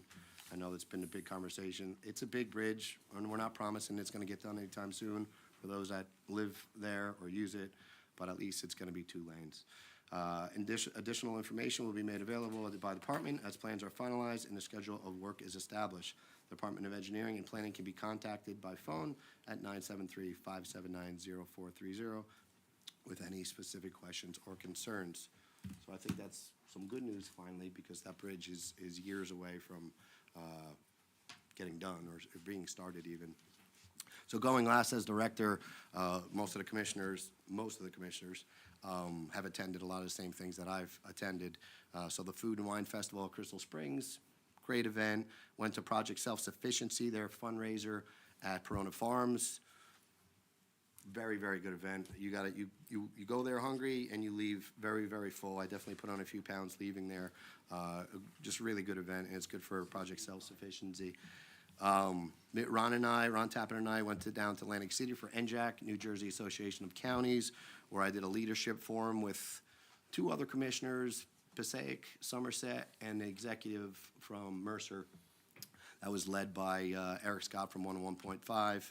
I know that's been a big conversation. It's a big bridge, and we're not promising it's going to get done anytime soon for those that live there or use it, but at least it's going to be 2 lanes. Additional information will be made available by the department as plans are finalized and the schedule of work is established. The Department of Engineering and Planning can be contacted by phone at 973-579-0430 with any specific questions or concerns. So I think that's some good news finally, because that bridge is years away from getting done or being started even. So going last as director, most of the commissioners have attended a lot of the same things that I've attended. So the Food and Wine Festival at Crystal Springs, great event. Went to Project Self-Sufficiency, their fundraiser at Perona Farms. Very, very good event. You go there hungry and you leave very, very full. I definitely put on a few pounds leaving there. Just a really good event, and it's good for Project Self-Sufficiency. Ron Tappan and I went down to Atlantic City for NJAC, New Jersey Association of Counties, where I did a leadership forum with 2 other commissioners, Passaic, Somerset, and the executive from Mercer. That was led by Eric Scott from 101.5.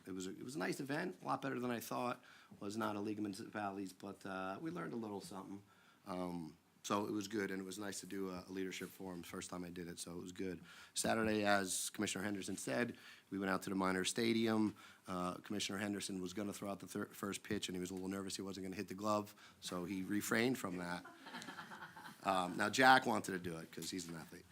It was a nice event, a lot better than I thought. Was not a League of Municipalities, but we learned a little something. So it was good, and it was nice to do a leadership forum. First time I did it, so it was good. Saturday, as Commissioner Henderson said, we went out to the Miners Stadium. Commissioner Henderson was going to throw out the first pitch, and he was a little nervous he wasn't going to hit the glove, so he refrained from that. Now, Jack wanted to do it because he's an athlete.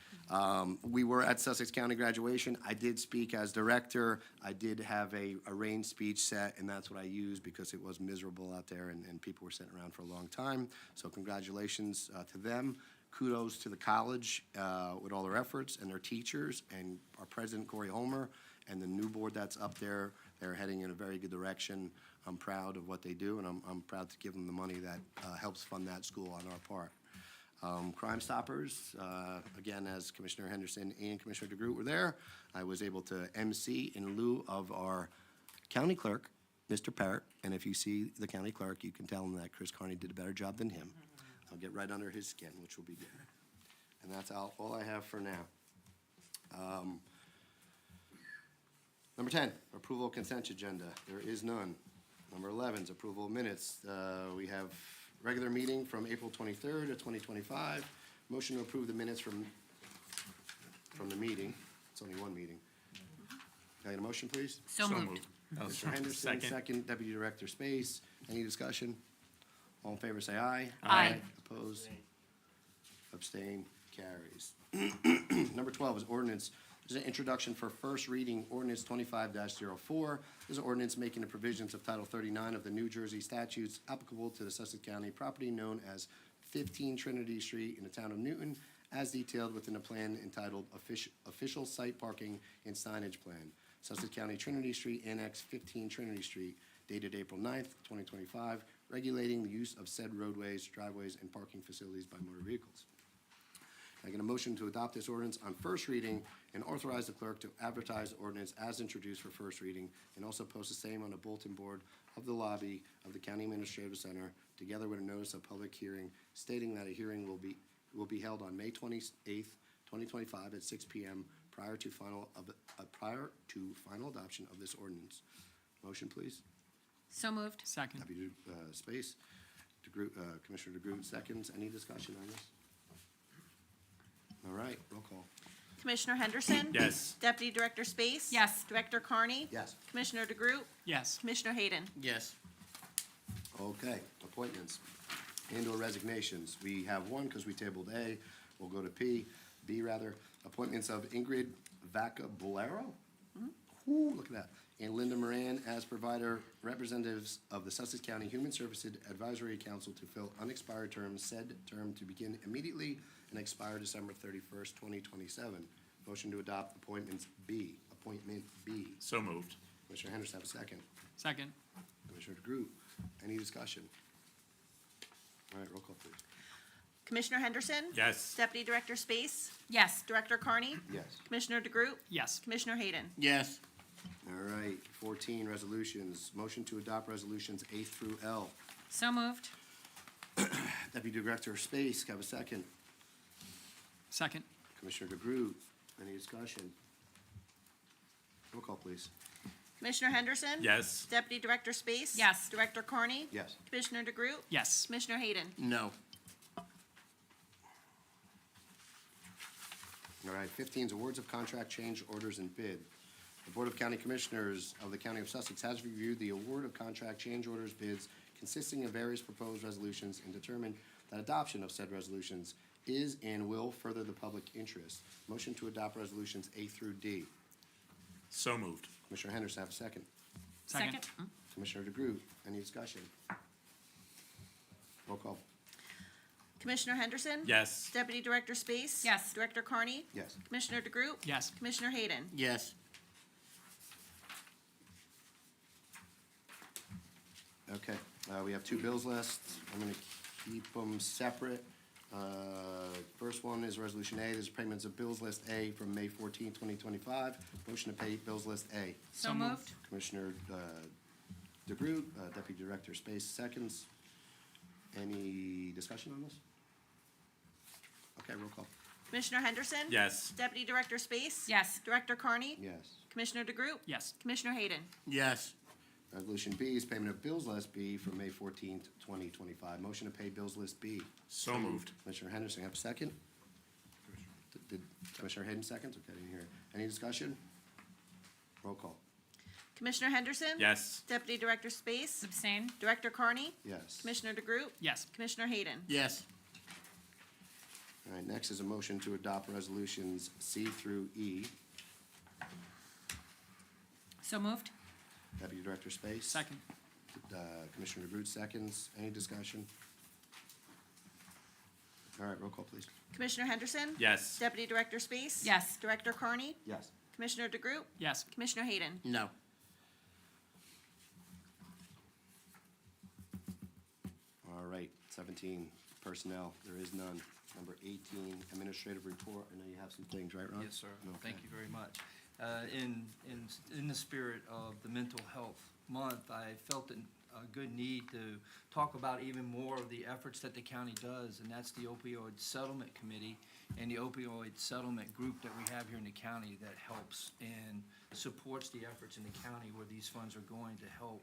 We were at Sussex County graduation. I did speak as director. I did have a arranged speech set, and that's what I used because it was miserable out there, and people were sitting around for a long time. So congratulations to them. Kudos to the college with all their efforts and their teachers and our president, Corey Homer, and the new board that's up there. They're heading in a very good direction. I'm proud of what they do, and I'm proud to give them the money that helps fund that school on our part. Crime Stoppers, again, as Commissioner Henderson and Commissioner DeGroot were there, I was able to MC in lieu of our county clerk, Mr. Parrott, and if you see the county clerk, you can tell him that Chris Carney did a better job than him. I'll get right under his skin, which will be good. And that's all I have for now. Number 10, approval of consent agenda. There is none. Number 11 is approval of minutes. We have regular meeting from April 23rd of 2025. Motion to approve the minutes from the meeting. It's only one meeting. Can I get a motion, please? So moved. Mr. Henderson, second. Deputy Director Space. Any discussion? All in favor, say aye. Aye. Opposed? Abstain? Carries. Number 12 is ordinance. This is an introduction for first reading, ordinance 25-04. This is an ordinance making the provisions of Title 39 of the New Jersey statutes applicable to the Sussex County property known as 15 Trinity Street in the town of Newton, as detailed within a plan entitled Official Site Parking and Signage Plan, Sussex County Trinity Street Annex 15 Trinity Street, dated April 9th, 2025, regulating the use of said roadways, driveways, and parking facilities by motor vehicles. Can I get a motion to adopt this ordinance on first reading and authorize the clerk to advertise the ordinance as introduced for first reading and also post the same on the bulletin board of the lobby of the County Administrative Center, together with a notice of public hearing stating that a hearing will be held on May 28th, 2025 at 6 p.m. prior to final adoption of this ordinance. Motion, please. So moved. Second. Deputy Space. Commissioner DeGroot, seconds. Any discussion on this? All right, roll call. Commissioner Henderson? Yes. Deputy Director Space? Yes. Director Carney? Yes. Commissioner DeGroot? Yes. Commissioner Hayden? Yes. Okay, appointments and/or resignations. We have one because we tabled A. We'll go to B rather. Appointments of Ingrid Vacabulero. Ooh, look at that. And Linda Moran as provider representatives of the Sussex County Human Services Advisory Council to fill unexpired terms, said term to begin immediately and expire December 31st, 2027. Motion to adopt appointment B. So moved. Commissioner Henderson, have a second. Second. Commissioner DeGroot, any discussion? All right, roll call, please. Commissioner Henderson? Yes. Deputy Director Space? Yes. Director Carney? Yes. Commissioner DeGroot? Yes. Commissioner Hayden? Yes. All right, 14, resolutions. Motion to adopt resolutions A through L. So moved. Deputy Director Space, have a second. Second. Commissioner DeGroot, any discussion? Roll call, please. Commissioner Henderson? Yes. Deputy Director Space? Yes. Director Carney? Yes. Commissioner DeGroot? Yes. Commissioner Hayden? No. All right, 15 is awards of contract change orders and bid. The Board of County Commissioners of the County of Sussex has reviewed the award of contract change orders bids consisting of various proposed resolutions and determined that adoption of said resolutions is and will further the public interest. Motion to adopt resolutions A through D. So moved. Commissioner Henderson, have a second. Second. Commissioner DeGroot, any discussion? Roll call. Commissioner Henderson? Yes. Deputy Director Space? Yes. Director Carney? Yes. Commissioner DeGroot? Yes. Commissioner Hayden? Yes. Okay, we have two bills lists. I'm gonna keep them separate. First one is Resolution A. This is payments of bills list A from May 14, 2025. Motion to pay bills list A. So moved. Commissioner DeGroot, Deputy Director Space, seconds. Any discussion on this? Okay, roll call. Commissioner Henderson? Yes. Deputy Director Space? Yes. Director Carney? Yes. Commissioner DeGroot? Yes. Commissioner Hayden? Yes. Resolution B is payment of bills list B from May 14th, 2025. Motion to pay bills list B. So moved. Commissioner Henderson, have a second? Did Commissioner Hayden seconds? Okay, I didn't hear it. Any discussion? Roll call. Commissioner Henderson? Yes. Deputy Director Space? Abstain. Director Carney? Yes. Commissioner DeGroot? Yes. Commissioner Hayden? Yes. All right, next is a motion to adopt resolutions C through E. So moved. Deputy Director Space. Second. Commissioner DeGroot, seconds. Any discussion? All right, roll call, please. Commissioner Henderson? Yes. Deputy Director Space? Yes. Director Carney? Yes. Commissioner DeGroot? Yes. Commissioner Hayden? No. All right, 17, personnel. There is none. Number 18, administrative report. I know you have some things, right, Ron? Yes, sir. Okay. Thank you very much. In the spirit of the Mental Health Month, I felt a good need to talk about even more of the efforts that the county does, and that's the Opioid Settlement Committee and the Opioid Settlement Group that we have here in the county that helps and supports the efforts in the county where these funds are going to help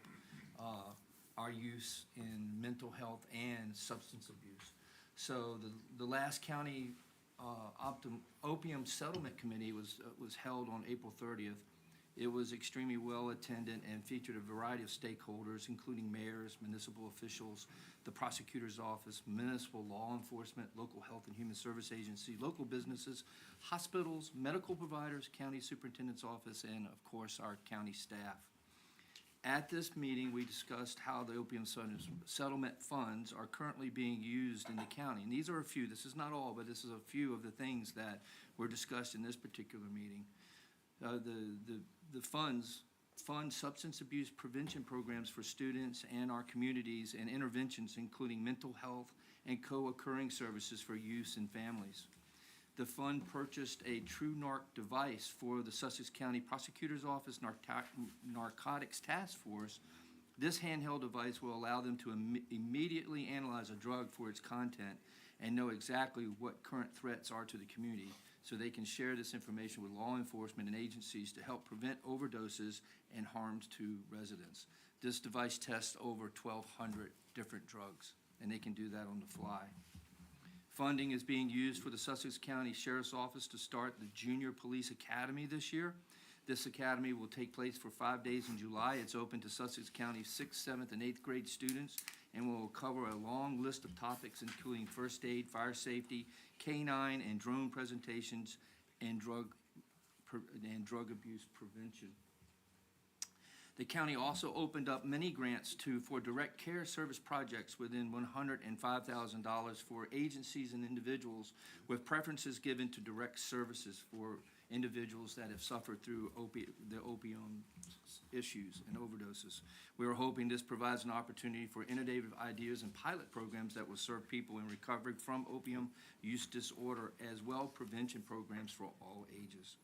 our use in mental health and substance abuse. So the last county Opium Settlement Committee was held on April 30th. It was extremely well-attended and featured a variety of stakeholders, including mayors, municipal officials, the prosecutor's office, municipal law enforcement, local health and human service agency, local businesses, hospitals, medical providers, county superintendent's office, and of course, our county staff. At this meeting, we discussed how the opium settlement funds are currently being used in the county. And these are a few, this is not all, but this is a few of the things that were discussed in this particular meeting. The funds fund substance abuse prevention programs for students and our communities and interventions including mental health and co-occurring services for youth and families. The fund purchased a TrueNarc device for the Sussex County Prosecutor's Office Narcotics Task Force. This handheld device will allow them to immediately analyze a drug for its content and know exactly what current threats are to the community, so they can share this information with law enforcement and agencies to help prevent overdoses and harms to residents. This device tests over 1,200 different drugs, and they can do that on the fly. Funding is being used for the Sussex County Sheriff's Office to start the Junior Police Academy this year. This academy will take place for 5 days in July. It's open to Sussex County 6th, 7th, and 8th grade students, and will cover a long list of topics including first aid, fire safety, canine and drone presentations, and drug abuse prevention. The county also opened up many grants for direct care service projects within $105,000 for agencies and individuals, with preferences given to direct services for individuals that have suffered through the opium issues and overdoses. We are hoping this provides an opportunity for innovative ideas and pilot programs that will serve people in recovery from opium use disorder, as well as prevention programs for all ages.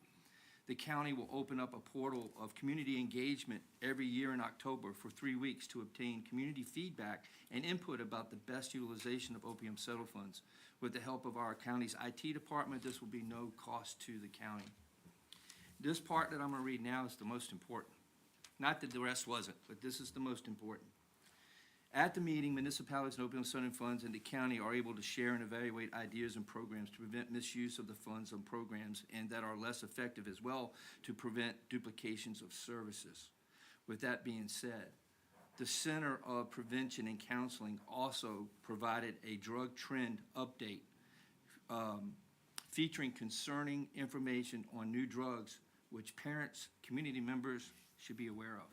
The county will open up a portal of community engagement every year in October for 3 weeks to obtain community feedback and input about the best utilization of opium settle funds. With the help of our county's IT department, this will be no cost to the county. This part that I'm going to read now is the most important. Not that the rest wasn't, but this is the most important. At the meeting, municipalities and opium settlement funds in the county are able to share and evaluate ideas and programs to prevent misuse of the funds on programs and that are less effective, as well to prevent duplications of services. With that being said, the Center of Prevention and Counseling also provided a drug trend update featuring concerning information on new drugs which parents, community members should be aware of.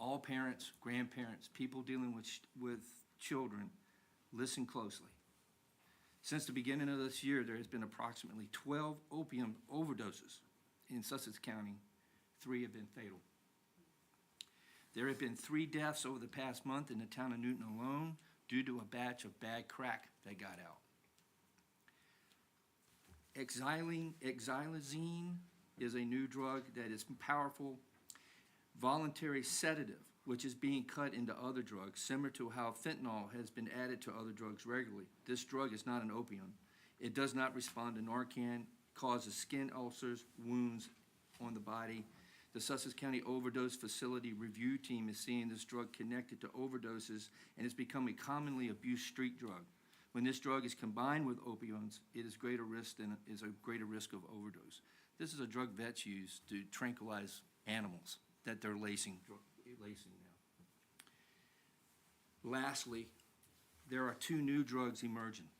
All parents, grandparents, people dealing with children, listen closely. Since the beginning of this year, there has been approximately 12 opium overdoses in Sussex County. 3 have been fatal. There have been 3 deaths over the past month in the town of Newton alone due to a batch of bad crack that got out. Xylazine is a new drug that is powerful voluntary sedative, which is being cut into other drugs, similar to how fentanyl has been added to other drugs regularly. This drug is not an opium. It does not respond to Narcan, causes skin ulcers, wounds on the body. The Sussex County Overdose Facility Review Team is seeing this drug connected to overdoses and has become a commonly abused street drug. When this drug is combined with opioids, it is a greater risk of overdose. This is a drug vets use to tranquilize animals that they're lacing now. Lastly, there are 2 new drugs emerging.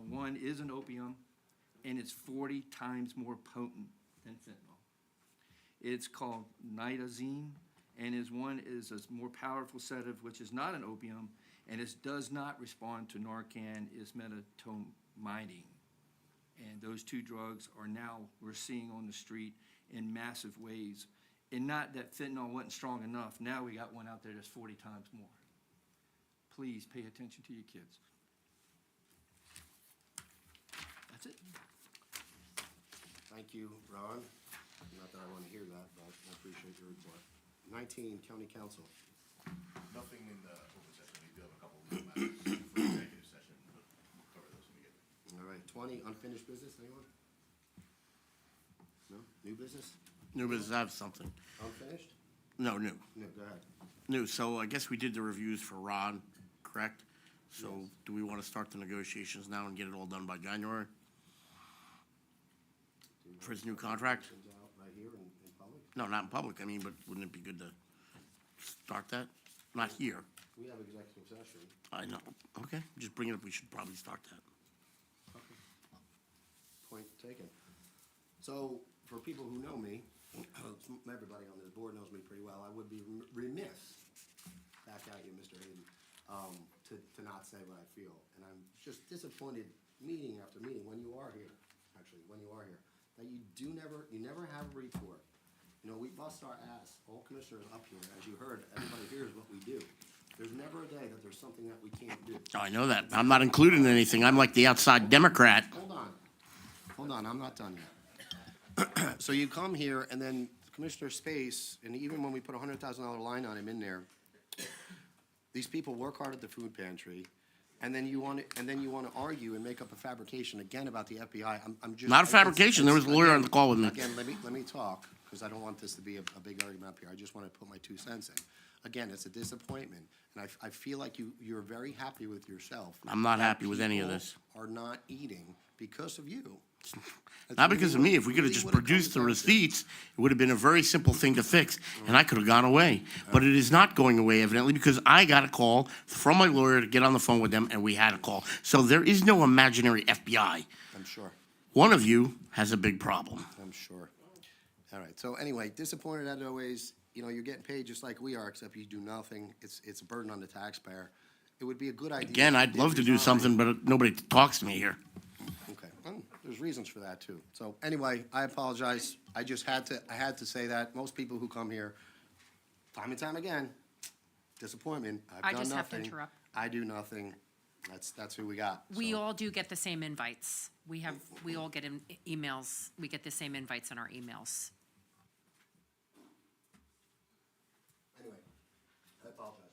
One is an opium, and it's 40 times more potent than fentanyl. It's called nitazene, and one is a more powerful sedative, which is not an opium, and it does not respond to Narcan, is metonimidine. And those 2 drugs are now we're seeing on the street in massive ways. And not that fentanyl wasn't strong enough. Now we got one out there that's 40 times more. Please pay attention to your kids. That's it. Thank you, Ron. Not that I want to hear that, but I appreciate your report. 19, County Council. Nothing in the open session. We do have a couple of matters for executive session, but we'll cover those when we get there. All right, 20, unfinished business, anyone? No? New business? New business, I have something. Unfinished? No, new. No, go ahead. New, so I guess we did the reviews for Ron, correct? So Yes. do we want to start the negotiations now and get it all done by January? For his new contract? Comes out right here in public. No, not in public, I mean, but wouldn't it be good to start that? Not here. We have executive session. I know, okay, just bring it up, we should probably start that. Point taken. So, for people who know me, everybody on this board knows me pretty well, I would be remiss, back at you, Mr. Hayden, to not say what I feel. And I'm just disappointed, meeting after meeting, when you are here, that you never have a report. You know, we bust our ass, all commissioners up here, as you heard, everybody hears what we do. There's never a day that there's something that we can't do. Oh, I know that, I'm not included in anything, I'm like the outside Democrat. Hold on, I'm not done yet. So you come here, and then Commissioner Space, and even when we put a $100,000 line on him in there, these people work hard at the food pantry, and then you want to argue and make up a fabrication again about the FBI. I'm just Not a fabrication, there was a lawyer on the call with me. Again, let me talk, because I don't want this to be a big argument up here. I just want to put my 2 cents in. Again, it's a disappointment, and I feel like you're very happy with yourself. I'm not that happy with any of people this. Are not eating because of you. That's Not because of me, if we could have really just what it produced the comes down to. receipts, it would have been a very simple thing to fix, and I could have gone away. But it is not going away evidently, because I got a call from my lawyer to get on the phone with them, and we had a call. So there is no imaginary FBI. I'm sure. One of you has a big problem. I'm sure. All right, so anyway, disappointed as always, you know, you're getting paid just like we are, except you do nothing. It's a burden on the taxpayer. It would be a good idea. Again, if you I'd did love to do resign. something, but nobody talks to me here. Okay, well, there's reasons for that too. So anyway, I apologize. I had to say that. Most people who come here, time and time again, disappointment. I I've done just have to nothing. interrupt. I do nothing. That's who we got. We So, all do get the same invites. We all get emails, we get the same invites in our emails. Anyway, I apologize.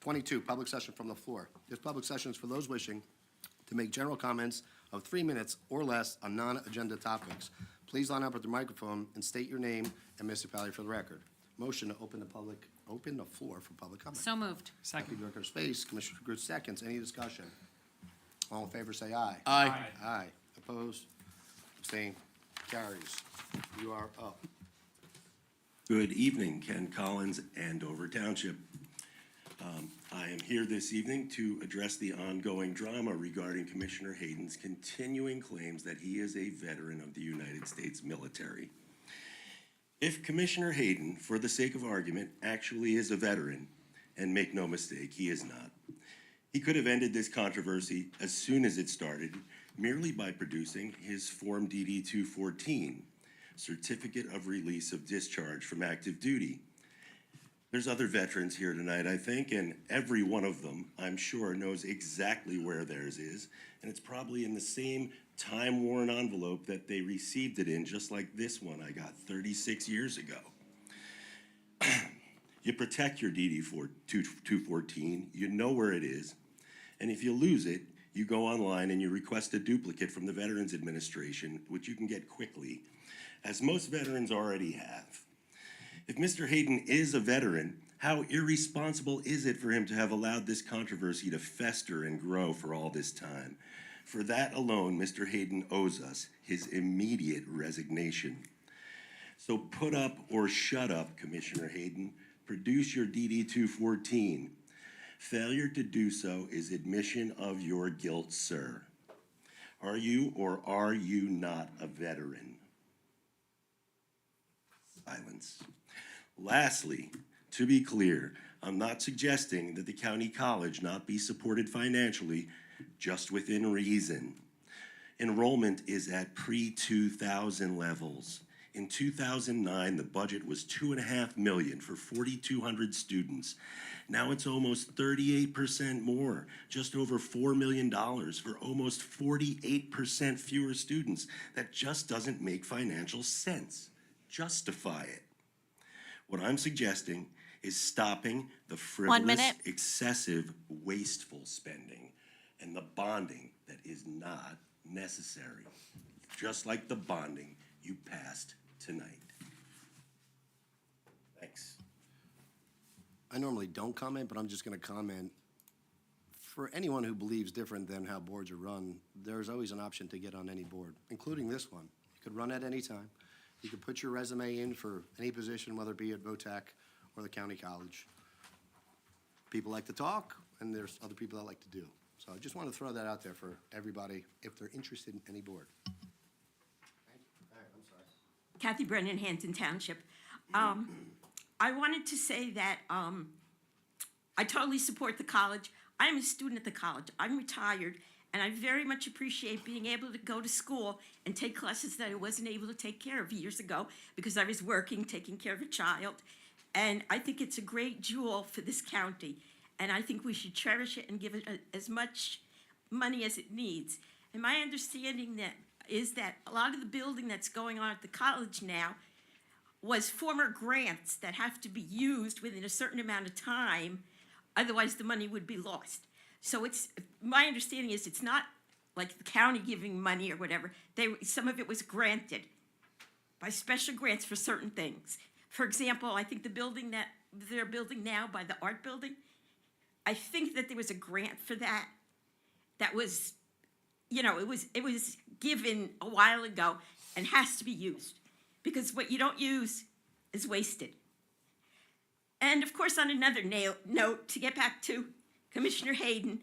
22, public session from the floor. This public session is for those wishing to make general comments of 3 minutes or less on non-agenda topics. Please line up at the microphone and state your name and municipality for the record. Motion to open the floor for public comment. So moved. Second. Director of Space, Commissioner Groots seconds. Any discussion? All in favor, say aye. Aye. Aye. Opposed? Abstained? Carries. You are up. Good evening, Ken Collins, Andover Township. I am here this evening to address the ongoing drama regarding Commissioner Hayden's continuing claims that he is a veteran of the United States military. If Commissioner Hayden, for the sake of argument, actually is a veteran, and make no mistake, he is not, he could have ended this controversy as soon as it started, merely by producing his Form DD-214, Certificate of Release of Discharge from Active Duty. There's other veterans here tonight, I think, and every one of them, I'm sure, knows exactly where theirs is, and it's probably in the same time-worn envelope that they received it in, just like this one I got 36 years ago. You protect your DD-214, you know where it is, and if you lose it, you go online and you request a duplicate from the Veterans Administration, which you can get quickly, as most veterans already have. If Mr. Hayden is a veteran, how irresponsible is it for him to have allowed this controversy to fester and grow for all this time? For that alone, Mr. Hayden owes us his immediate resignation. So put up or shut up, Commissioner Hayden. Produce your DD-214. Failure to do so is admission of your guilt, sir. Are you or are you not a veteran? Silence. Lastly, to be clear, I'm not suggesting that the county college not be supported financially, just within reason. Enrollment is at pre-2000 levels. In 2009, the budget was $2.5 million for 4,200 students. Now it's almost 38% more, just over $4 million for almost 48% fewer students. That just doesn't make financial sense. Justify it. What I'm suggesting is stopping the frivolous, excessive, wasteful spending and the bonding that is not necessary, just like the bonding you passed tonight. Thanks. I normally don't comment, but I'm just going to comment. For anyone who believes different than how boards are run, there's always an option to get on any board, including this one. You could run at any time. You could put your resume in for any position, whether it be at VOTAC or the county college. People like to talk, and there's other people that like to do. So I just want to throw that out there for everybody, if they're interested in any board. Thank you. All right, I'm sorry. Kathy Brennan, Hampton Township. I wanted to say that I totally support the college. I'm a student at the college. I'm retired, and I very much appreciate being able to go to school and take classes that I wasn't able to take care of years ago because I was working, taking care of a child. And I think it's a great jewel for this county, and I think we should cherish it and give it as much money as it needs. And my understanding is that a lot of the building that's going on at the college now was former grants that have to be used within a certain amount of time, otherwise the money would be lost. So my understanding is it's not like the county giving money or whatever. Some of it was granted by special grants for certain things. For example, I think the building that they're building now by the art building, I think that there was a grant for that. That was, it was given a while ago and has to be used, because what you don't use is wasted. And of course, on another note, to get back to Commissioner Hayden,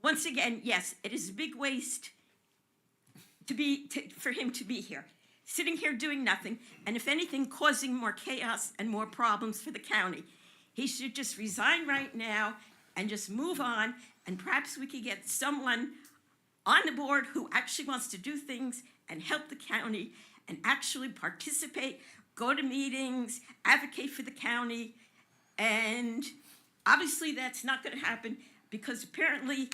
once again, yes, it is a big waste for him to be here, sitting here doing nothing, and if anything, causing more chaos and more problems for the county. He should just resign right now and just move on, and perhaps we could get someone on the board who actually wants to do things and help the county and actually participate, go to meetings, advocate for the county. And obviously that's not going to happen because apparently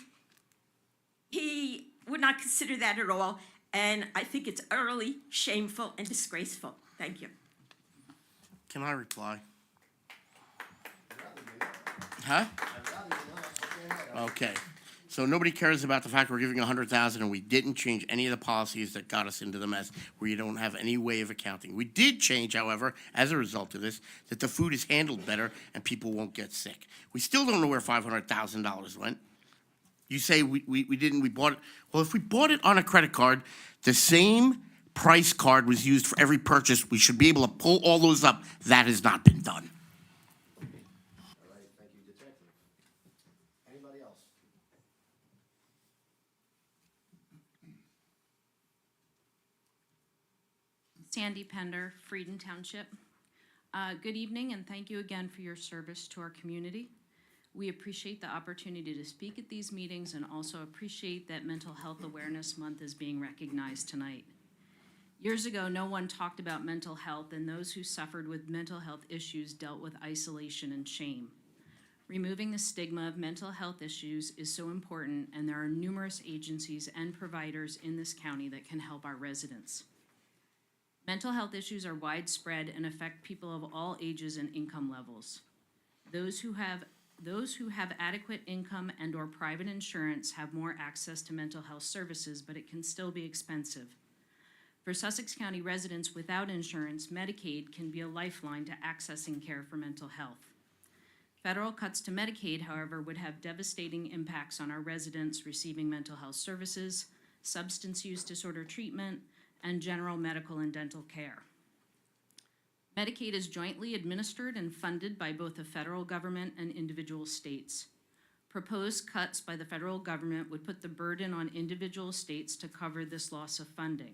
he would not consider that at all. And I think it's utterly shameful and disgraceful. Thank you. Can I reply? Huh? Okay. So nobody cares about the fact we're giving $100,000 and we didn't change any of the policies that got us into the mess where you don't have any way of accounting. We did change, however, as a result of this, that the food is handled better and people won't get sick. We still don't know where $500,000 went. You say we didn't, we bought it. Well, if we bought it on a credit card, the same price card was used for every purchase. We should be able to pull all those up. That has not been done. All right, thank you, Detective. Anybody else? Sandy Pender, Frieden Township. Good evening, and thank you again for your service to our community. We appreciate the opportunity to speak at these meetings and also appreciate that Mental Health Awareness Month is being recognized tonight. Years ago, no one talked about mental health, and those who suffered with mental health issues dealt with isolation and shame. Removing the stigma of mental health issues is so important, and there are numerous agencies and providers in this county that can help our residents. Mental health issues are widespread and affect people of all ages and income levels. Those who have adequate income and/or private insurance have more access to mental health services, but it can still be expensive. For Sussex County residents without insurance, Medicaid can be a lifeline to accessing care for mental health. Federal cuts to Medicaid, however, would have devastating impacts on our residents receiving mental health services, substance use disorder treatment, and general medical and dental care. Medicaid is jointly administered and funded by both the federal government and individual states. Proposed cuts by the federal government would put the burden on individual states to cover this loss of funding.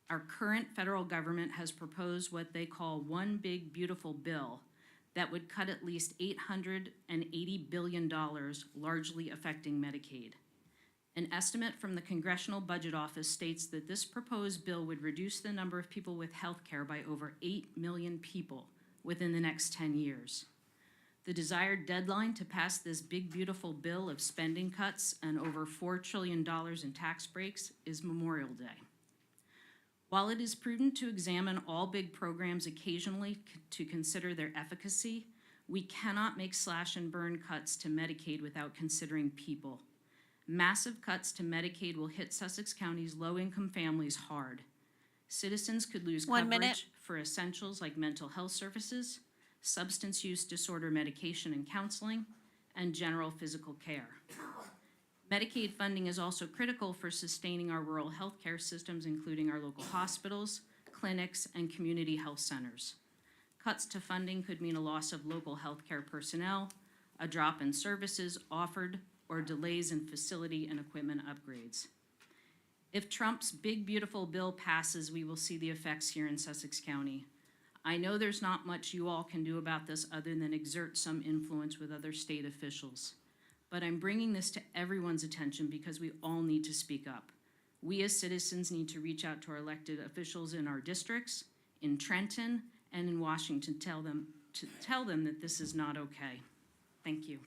Our current federal government has proposed what they call one big beautiful bill that would cut at least $880 billion, largely affecting Medicaid. An estimate from the Congressional Budget Office states that this proposed bill would reduce the number of people with health care by over 8 million people within the next 10 years. The desired deadline to pass this big, beautiful bill of spending cuts and over $4 trillion in tax breaks is Memorial Day. While it is prudent to examine all big programs occasionally to consider their efficacy, we cannot make slash and burn cuts to Medicaid without considering people. Massive cuts to Medicaid will hit Sussex County's low-income families hard. Citizens could lose coverage for essentials like mental health services, substance use disorder medication and counseling, and general physical care. Medicaid funding is also critical for sustaining our rural healthcare systems, including our local hospitals, clinics, and community health centers. Cuts to funding could mean a loss of local healthcare personnel, a drop in services offered, or delays in facility and equipment upgrades. If Trump's big, beautiful bill passes, we will see the effects here in Sussex County. I know there's not much you all can do about this other than exert some influence with other state officials. But I'm bringing this to everyone's attention because we all need to speak up. We as citizens need to reach out to our elected officials in our districts, in Trenton, and in Washington, to tell them that this is not okay. Thank you.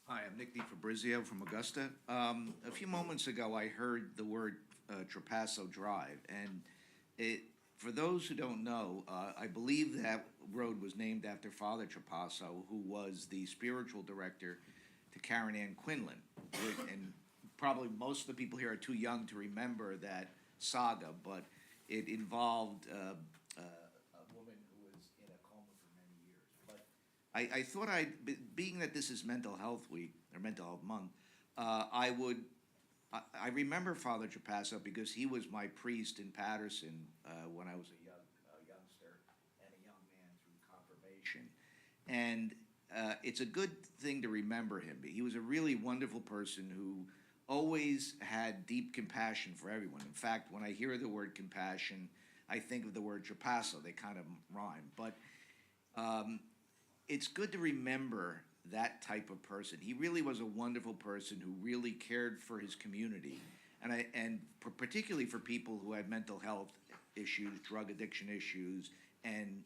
Hi, I'm Nick DiFabrizio from Augusta. A few moments ago, I heard the word Trapasso Drive, and for those who don't know, I believe that road was named after Father Trapasso, who was the spiritual director to Karen Ann Quinlan. And probably most of the people here are too young to remember that saga, but it involved a woman who was in a coma for many years. But I thought being that this is Mental Health Week, or Mental Health Month, I remember Father Trapasso because he was my priest in Patterson when I was a youngster and a young man through confirmation. And it's a good thing to remember him. He was a really wonderful person who always had deep compassion for everyone. In fact, when I hear the word compassion, I think of the word Trapasso. They kind of rhyme. But it's good to remember that type of person. He really was a wonderful person who really cared for his community, and particularly for people who had mental health issues, drug addiction issues, and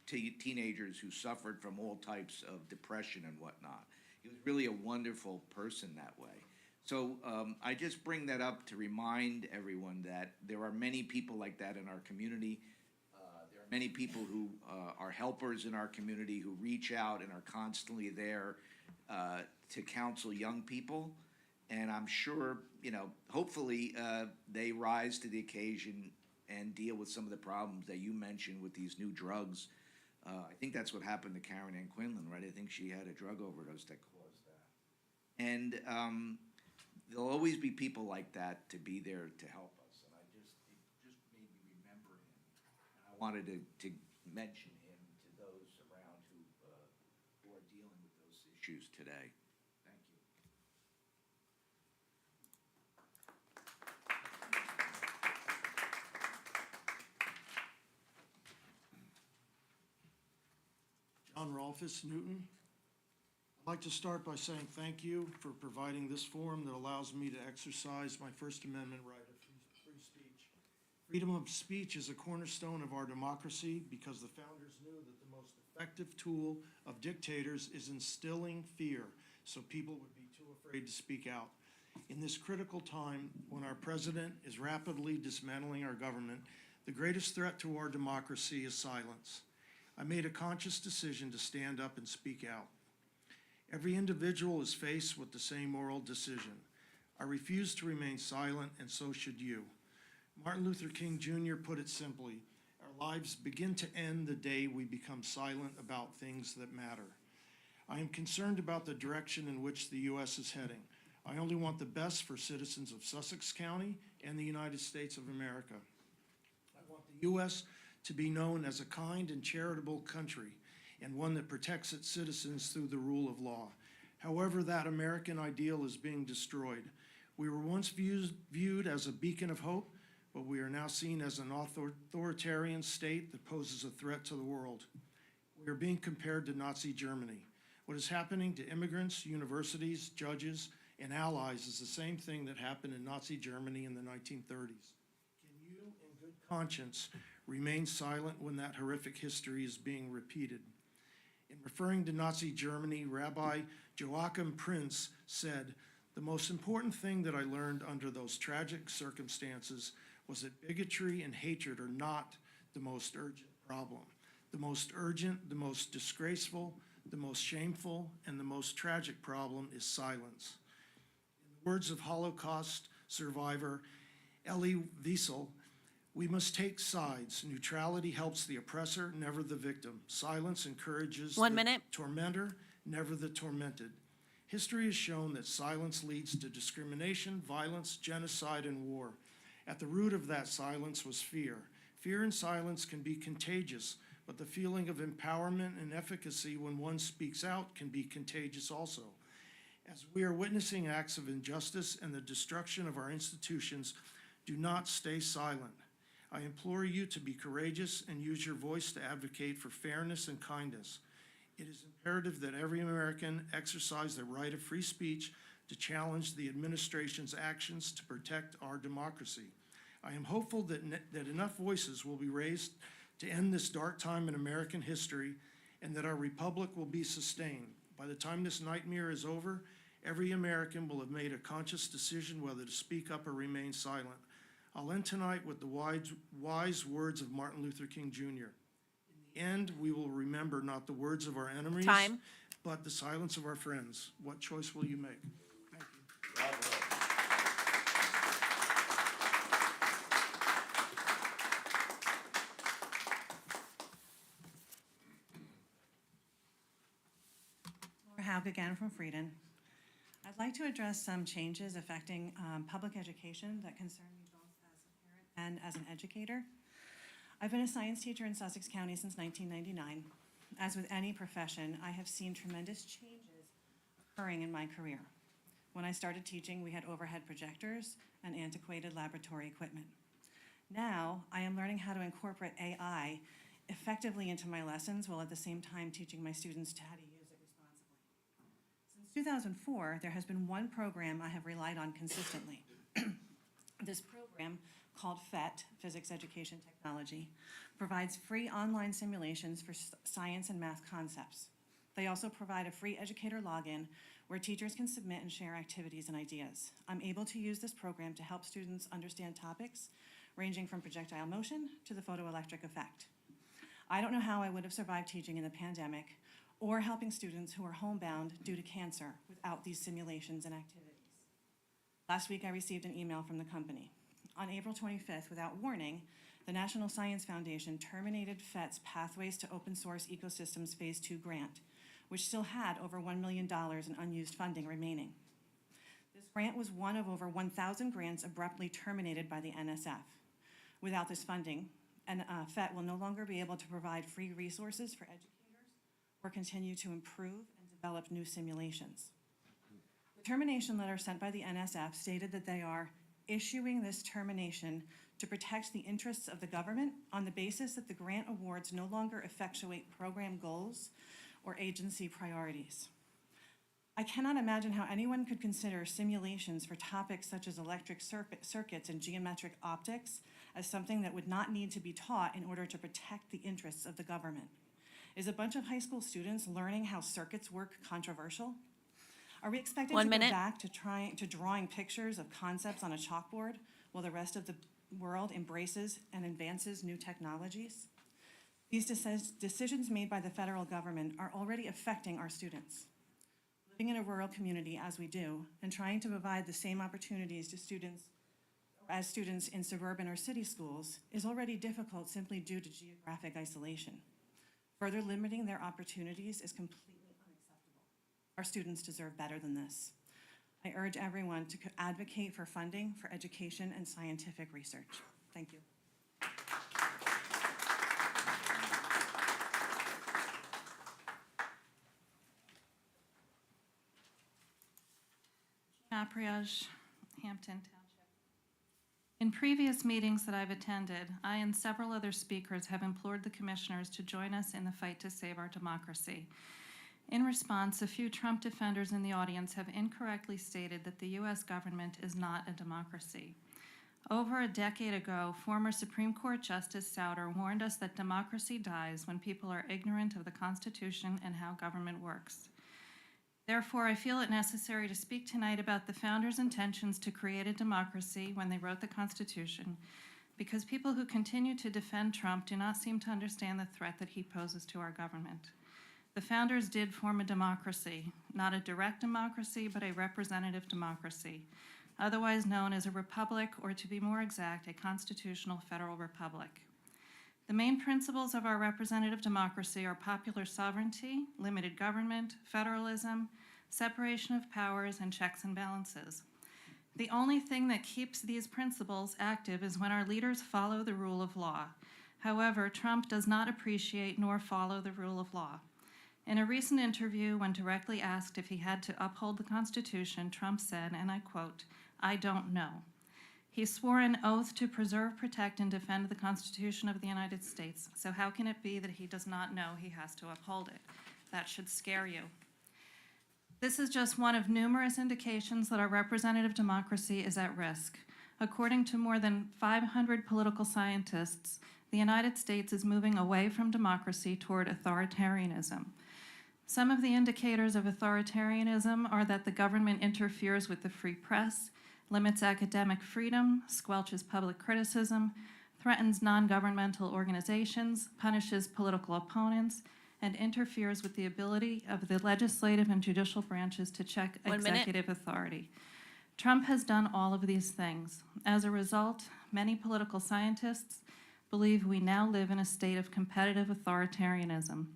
teenagers who suffered from all types of depression and whatnot. He was really a wonderful person that way. So I just bring that up to remind everyone that there are many people like that in our community. There are many people who are helpers in our community who reach out and are constantly there to counsel young people. And I'm sure, hopefully they rise to the occasion and deal with some of the problems that you mentioned with these new drugs. I think that's what happened to Karen Ann Quinlan, right? I think she had a drug overdose that caused that. And there'll always be people like that to be there to help us. And it just made me remember him. And I wanted to mention him to those around who are dealing with those issues today. Thank you. John Rolfus, Newton. I'd like to start by saying thank you for providing this forum that allows me to exercise my First Amendment right of free speech. Freedom of speech is a cornerstone of our democracy because the founders knew that the most effective tool of dictators is instilling fear, so people would be too afraid to speak out. In this critical time, when our president is rapidly dismantling our government, the greatest threat to our democracy is silence. I made a conscious decision to stand up and speak out. Every individual is faced with the same moral decision. I refuse to remain silent, and so should you. Martin Luther King Jr. put it simply, our lives begin to end the day we become silent about things that matter. I am concerned about the direction in which the U.S. is heading. I only want the best for citizens of Sussex County and the United States of America. I want the U.S. to be known as a kind and charitable country, and one that protects its citizens through the rule of law. However, that American ideal is being destroyed. We were once viewed as a beacon of hope, but we are now seen as an authoritarian state that poses a threat to the world. We are being compared to Nazi Germany. What is happening to immigrants, universities, judges, and allies is the same thing that happened in Nazi Germany in the 1930s. Can you, in good conscience, remain silent when that horrific history is being repeated? In referring to Nazi Germany, Rabbi Joachim Prinz said, "The most important thing that I learned under those tragic circumstances was that bigotry and hatred are not the most urgent problem. The most urgent, the most disgraceful, the most shameful, and the most tragic problem is silence." In the words of Holocaust survivor Elie Wiesel, We must take sides. Neutrality helps the oppressor, never the victim. Silence encourages One the minute. tormentor, never the tormented. History has shown that silence leads to discrimination, violence, genocide, and war. At the root of that silence was fear. Fear and silence can be contagious, but the feeling of empowerment and efficacy when one speaks out can be contagious also. As we are witnessing acts of injustice and the destruction of our institutions, do not stay silent. I implore you to be courageous and use your voice to advocate for fairness and kindness. It is imperative that every American exercise the right of free speech to challenge the administration's actions to protect our democracy. I am hopeful that enough voices will be raised to end this dark time in American history and that our republic will be sustained. By the time this nightmare is over, every American will have made a conscious decision whether to speak up or remain silent. I'll end tonight with the wise words of Martin Luther King Jr. In the end, we will remember not the words of our enemies, Time. but the silence of our friends. What choice will you make? Thank you. Laura Haug again from Frieden. I'd like to address some changes affecting public education that concern me both as a parent and as an educator. I've been a science teacher in Sussex County since 1999. As with any profession, I have seen tremendous changes occurring in my career. When I started teaching, we had overhead projectors and antiquated laboratory equipment. Now, I am learning how to incorporate AI effectively into my lessons while at the same time teaching my students how to use it responsibly. Since 2004, there has been one program I have relied on consistently. This program, called PhET, Physics Education Technology, provides free online simulations for science and math concepts. They also provide a free educator login where teachers can submit and share activities and ideas. I'm able to use this program to help students understand topics ranging from projectile motion to the photoelectric effect. I don't know how I would have survived teaching in the pandemic or helping students who are homebound due to cancer without these simulations and activities. Last week, I received an email from the company. On April 25th, without warning, the National Science Foundation terminated PhET's Pathways to Open Source Ecosystems Phase 2 grant, which still had over $1 million in unused funding remaining. This grant was one of over 1,000 grants abruptly terminated by the NSF. Without this funding, PhET will no longer be able to provide free resources for educators or continue to improve and develop new simulations. The termination letter sent by the NSF stated that they are issuing this termination to protect the interests of the government on the basis that the grant awards no longer effectuate program goals or agency priorities. I cannot imagine how anyone could consider simulations for topics such as electric circuits and geometric optics as something that would not need to be taught in order to protect the interests of the government. Is a bunch of high school students learning how circuits work controversial? Are we expected to go back to drawing pictures of concepts on a chalkboard while the rest of the world embraces and advances new technologies? These decisions made by the federal government are already affecting our students. Living in a rural community as we do, and trying to provide the same opportunities to students as students in suburban or city schools is already difficult simply due to geographic isolation. Further limiting their opportunities is completely unacceptable. Our students deserve better than this. I urge everyone to advocate for funding for education and scientific research. Thank you. Apriage, Hampton Township. In previous meetings that I've attended, I and several other speakers have implored the commissioners to join us in the fight to save our democracy. In response, a few Trump defenders in the audience have incorrectly stated that the U.S. government is not a democracy. Over a decade ago, former Supreme Court Justice Souter warned us that democracy dies when people are ignorant of the Constitution and how government works. Therefore, I feel it necessary to speak tonight about the founders' intentions to create a democracy when they wrote the Constitution, because people who continue to defend Trump do not seem to understand the threat that he poses to our government. The founders did form a democracy, not a direct democracy, but a representative democracy. otherwise known as a republic, or to be more exact, a constitutional federal republic. The main principles of our representative democracy are popular sovereignty, limited government, federalism, separation of powers, and checks and balances. The only thing that keeps these principles active is when our leaders follow the rule of law. However, Trump does not appreciate nor follow the rule of law. In a recent interview, when directly asked if he had to uphold the Constitution, Trump said, and I quote, "I don't know." He swore an oath to preserve, protect, and defend the Constitution of the United States. So how can it be that he does not know he has to uphold it? That should scare you. This is just one of numerous indications that our representative democracy is at risk. According to more than 500 political scientists, the United States is moving away from democracy toward authoritarianism. Some of the indicators of authoritarianism are that the government interferes with the free press, limits academic freedom, squelches public criticism, threatens non-governmental organizations, punishes political opponents, and interferes with the ability of the legislative and judicial branches to check 1 minute. executive authority. Trump has done all of these things. As a result, many political scientists believe we now live in a state of competitive authoritarianism.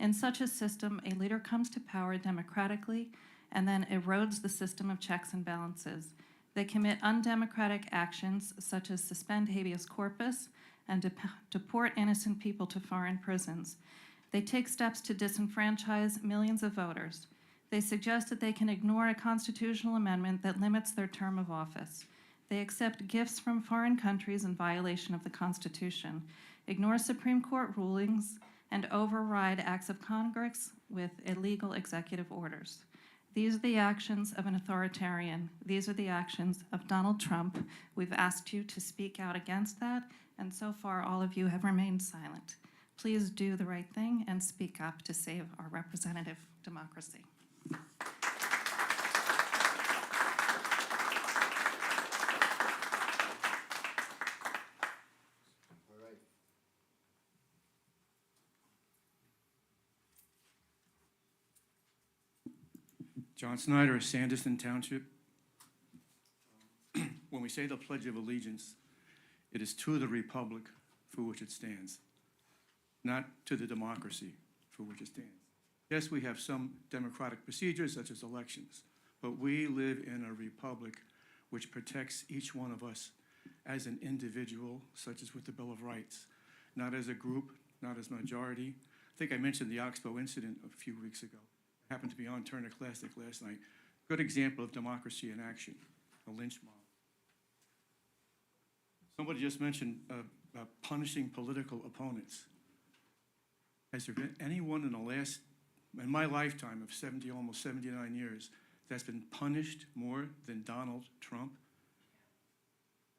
In such a system, a leader comes to power democratically and then erodes the system of checks and balances. They commit undemocratic actions such as suspend habeas corpus and deport innocent people to foreign prisons. They take steps to disenfranchise millions of voters. They suggest that they can ignore a constitutional amendment that limits their term of office. They accept gifts from foreign countries in violation of the Constitution, ignore Supreme Court rulings, and override acts of Congress with illegal executive orders. These are the actions of an authoritarian. These are the actions of Donald Trump. We've asked you to speak out against that, and so far all of you have remained silent. Please do the right thing and speak up to save our representative democracy. All right. John Snyder, Sanderson Township. When we say the Pledge of Allegiance, it is to the republic for which it stands, not to the democracy for which it stands. Yes, we have some democratic procedures, such as elections, but we live in a republic which protects each one of us as an individual, such as with the Bill of Rights, not as a group, not as majority. I think I mentioned the Oxbow incident a few weeks ago. I happened to be on Turner Classic last night. Good example of democracy in action, a lynch mob. Somebody just mentioned punishing political opponents. Has there been anyone in my lifetime of 70, almost 79 years, that's been punished more than Donald Trump?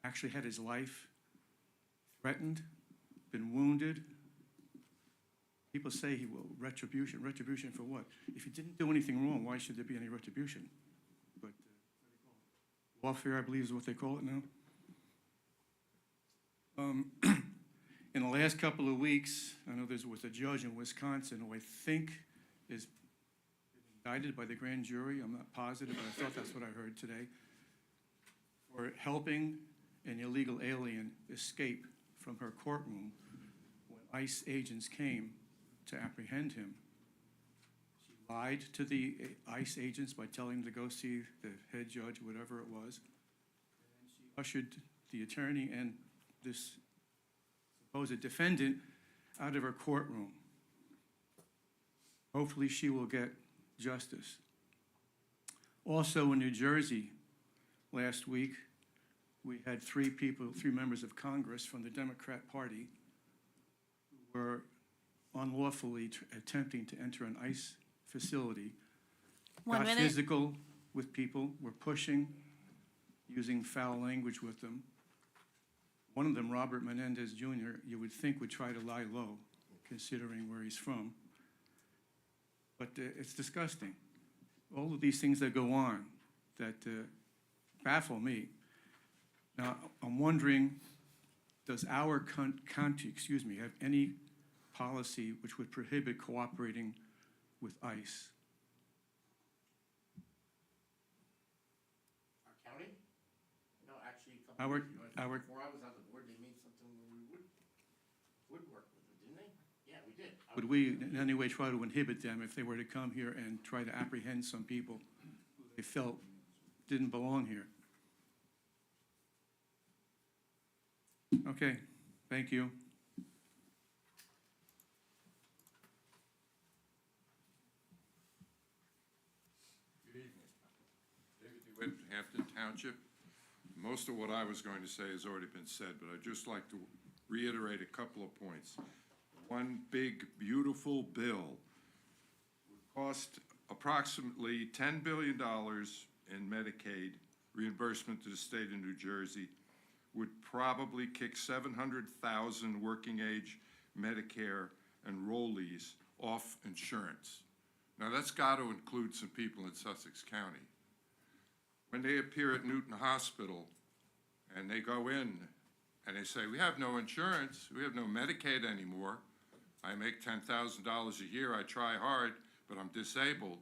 Actually had his life threatened, been wounded. People say he will, retribution. Retribution for what? If he didn't do anything wrong, why should there be any retribution? But warfare, I believe, is what they call it now. In the last couple of weeks, I know there was a judge in Wisconsin who I think is indicted by the grand jury. I'm not positive, but I thought that's what I heard today, for helping an illegal alien escape from her courtroom when ICE agents came to apprehend him. She lied to the ICE agents by telling them to go see the head judge, whatever it was. And then she ushered the attorney and this supposed defendant out of her courtroom. Hopefully she will get justice. Also in New Jersey last week, we had three members of Congress from the Democrat Party who were unlawfully attempting to enter an ICE facility. 1 Got minute. physical with people, were pushing, using foul language with them. One of them, Robert Menendez Jr., you would think would try to lie low, considering where he's from. But it's disgusting. All of these things that go on that baffle me. Now, I'm wondering, does our country, have any policy which would prohibit cooperating with ICE? Our county? couple Our- years ago. I think our- Before I was on the board, they made something where we would work with them, didn't they? Yeah, we did. Would we in any way try to inhibit them if they were to come here and try to apprehend some people who they felt didn't belong here? Okay, thank you. Good evening. David DeWitt, Hampton Township. Most of what I was going to say has already been said, but I'd just like to reiterate a couple of points. One big, beautiful bill would cost approximately $10 billion in Medicaid reimbursement to the state of New Jersey, would probably kick 700,000 working-age Medicare enrollees off insurance. Now, that's got to include some people in Sussex County. When they appear at Newton Hospital and they go in and they say, we have no insurance, we have no Medicaid anymore, I make $10,000 a year, I try hard, but I'm disabled.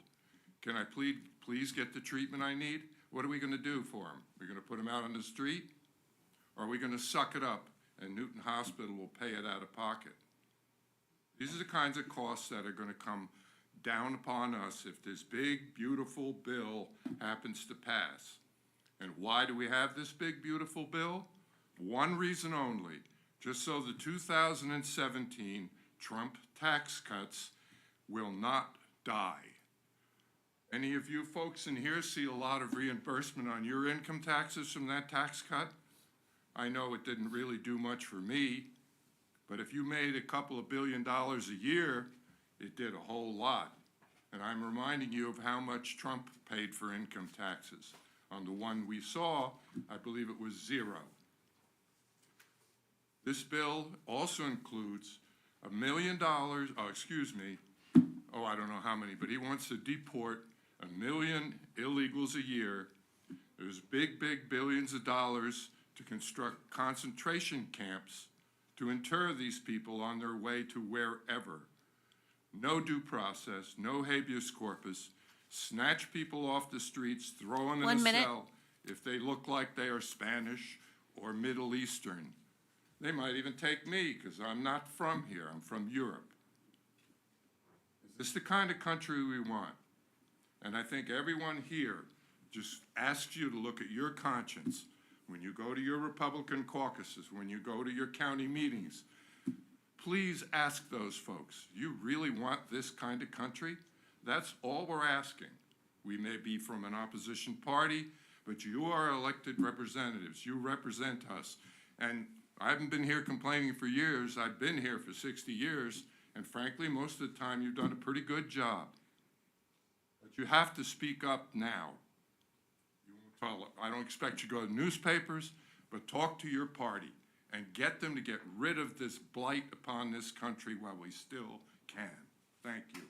Can I please get the treatment I need? What are we going to do for them? We're going to put them out on the street? Or are we going to suck it up and Newton Hospital will pay it out of pocket? These are the kinds of costs that are going to come down upon us if this big, beautiful bill happens to pass. And why do we have this big, beautiful bill? One reason only, just so the 2017 Trump tax cuts will not die. Any of you folks in here see a lot of reimbursement on your income taxes from that tax cut? I know it didn't really do much for me, but if you made a couple of $1 billion a year, it did a whole lot. And I'm reminding you of how much Trump paid for income taxes. On the one we saw, I believe it was zero. This bill also includes $1 million, I don't know how many, but he wants to deport 1 million illegals a year. There's big, big billions of dollars to construct concentration camps to inter these people on their way to wherever. No due process, no habeas corpus, snatch people off the streets, throw them in 1 a minute. cell if they look like they are Spanish or Middle Eastern. They might even take me because I'm not from here, I'm from Europe. Is this the kind of country we want? And I think everyone here just asks you to look at your conscience when you go to your Republican caucuses, when you go to your county meetings. Please ask those folks, you really want this kind of country? That's all we're asking. We may be from an opposition party, but you are elected representatives. You represent us. And I haven't been here complaining for years. I've been here for 60 years, and frankly, most of the time, you've done a pretty good job. But you have to speak up now. I don't expect you to go to newspapers, but talk to your party and get them to get rid of this blight upon this country while we still can. Thank you.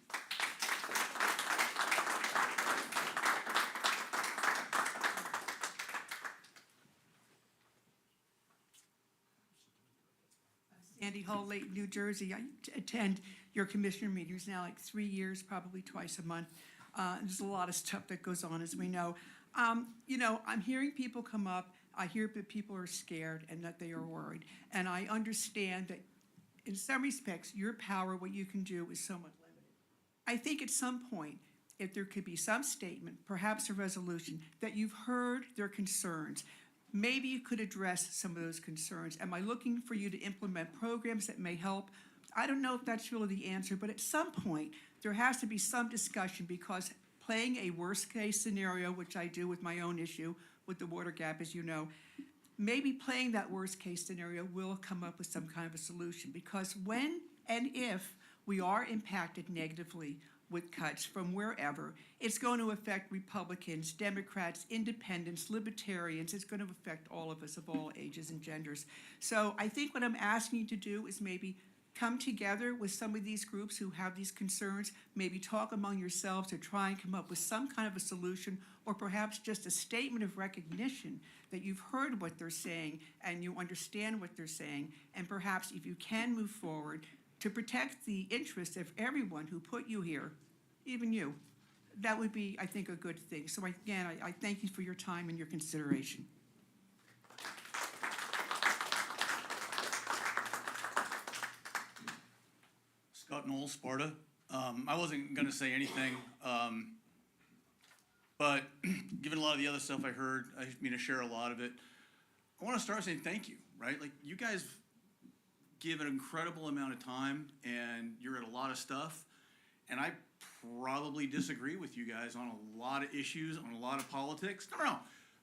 Sandy Hall, Lake, New Jersey. I attend your commissioner meetings now like 3 years, probably twice a month. There's a lot of stuff that goes on, as we know. I'm hearing people come up. I hear that people are scared and that they are worried. And I understand that in some respects, your power, what you can do, is somewhat limited. I think at some point, if there could be some statement, perhaps a resolution, that you've heard their concerns, maybe you could address some of those concerns. Am I looking for you to implement programs that may help? I don't know if that's really the answer, but at some point, there has to be some discussion, because playing a worst-case scenario, which I do with my own issue with the water gap, as you know, maybe playing that worst-case scenario will come up with some kind of a solution. Because when and if we are impacted negatively with cuts from wherever, it's going to affect Republicans, Democrats, independents, libertarians. It's going to affect all of us of all ages and genders. So I think what I'm asking you to do is maybe come together with some of these groups who have these concerns, maybe talk among yourselves to try and come up with some kind of a solution, or perhaps just a statement of recognition that you've heard what they're saying and you understand what they're saying, and perhaps if you can move forward to protect the interests of everyone who put you here, even you, that would be, I think, a good thing. So again, I thank you for your time and your consideration. out Noel Sparta. I wasn't gonna say anything, but given a lot of the other stuff I heard, I didn't mean to share a lot of it. I wanna start saying thank you, right? Like, you guys give an incredible amount of time, and you're at a lot of stuff, and I probably disagree with you guys on a lot of issues, on a lot of politics. No.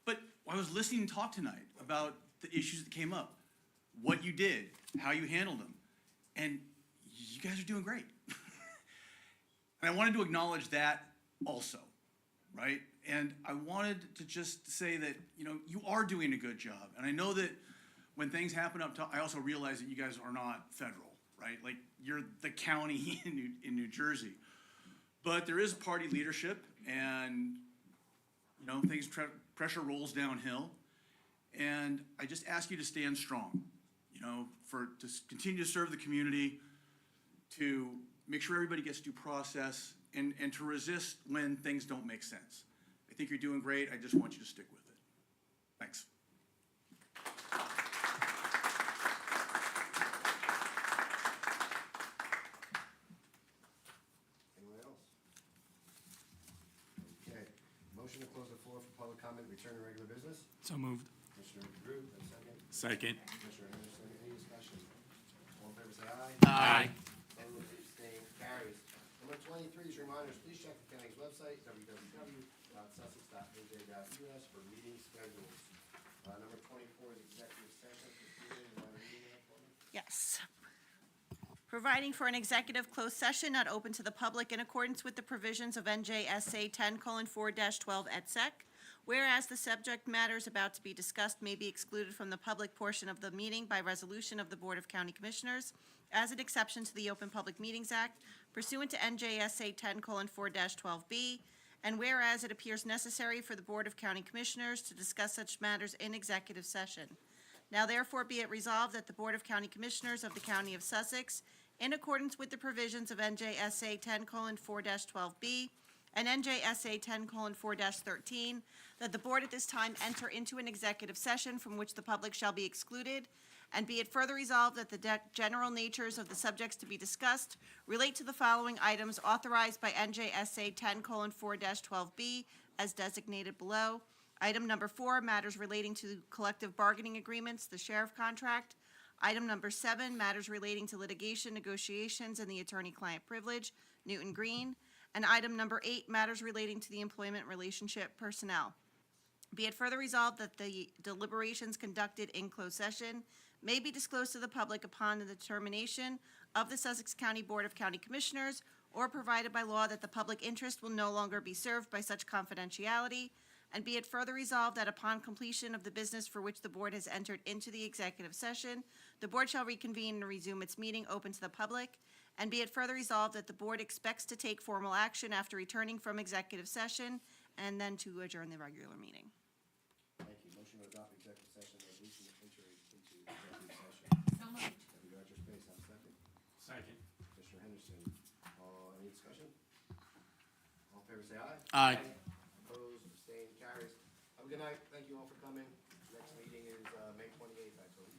But I was listening to talk tonight about the issues that came up, what you did, how you handled them, and you guys are doing great. And I wanted to acknowledge that also, right? And I wanted to just say that, you are doing a good job. And I know that when things happen up top, I also realize that you guys are not federal, right? Like, you're the county in New Jersey. But there is party leadership, and, pressure rolls downhill. And I just ask you to stand strong, to continue to serve the community, to make sure everybody gets due process, and to resist when things don't make sense. I think you're doing great. I just want you to stick with it. Thanks. Anyone else? Okay, motion to close the floor for public comment, return to regular business. So moved. Commissioner DeGroot, and second. Second. Commissioner Henderson, any discussion? All in favor, say aye. Aye. Opposed, abstained, carries. Number 23 is reminders, please check the county's website, www.sussex.nj.us for meeting schedules. Number 24 is executive session. Christina, you want to read that for me? Yes. Providing for an executive closed session not open to the public in accordance with the provisions of NJSA 10:4-12 et sec. Whereas the subject matters about to be discussed may be excluded from the public portion of the meeting by resolution of the Board of County Commissioners as an exception to the Open Public Meetings Act pursuant to NJSA 10:4-12B. And whereas it appears necessary for the Board of County Commissioners to discuss such matters in executive session. Now therefore be it resolved that the Board of County Commissioners of the County of Sussex, in accordance with the provisions of NJSA 10:4-12B and NJSA 10:4-13, that the Board at this time enter into an executive session from which the public shall be excluded, and be it further resolved that the general natures of the subjects to be discussed relate to the following items authorized by NJSA 10:4-12B as designated below. Item number 4, matters relating to collective bargaining agreements, the sheriff contract. Item number 7, matters relating to litigation, negotiations, and the attorney-client privilege, Newton Green. And item number 8, matters relating to the employment relationship personnel. Be it further resolved that the deliberations conducted in closed session may be disclosed to the public upon the determination of the Sussex County Board of County Commissioners, or provided by law that the public interest will no longer be served by such confidentiality. And be it further resolved that upon completion of the business for which the board has entered into the executive session, the board shall reconvene and resume its meeting open to the public. And be it further resolved that the board expects to take formal action after returning from executive session and then to adjourn the regular meeting. Thank you. Motion to adopt executive session resolution to enter into executive session. So moved. Deputy Director Space, have a second. Second. Commissioner Henderson, any discussion? All in favor, say aye. Aye. Opposed, abstained, carries. Have a good night. Thank you all for coming. Next meeting is May 28th, actually.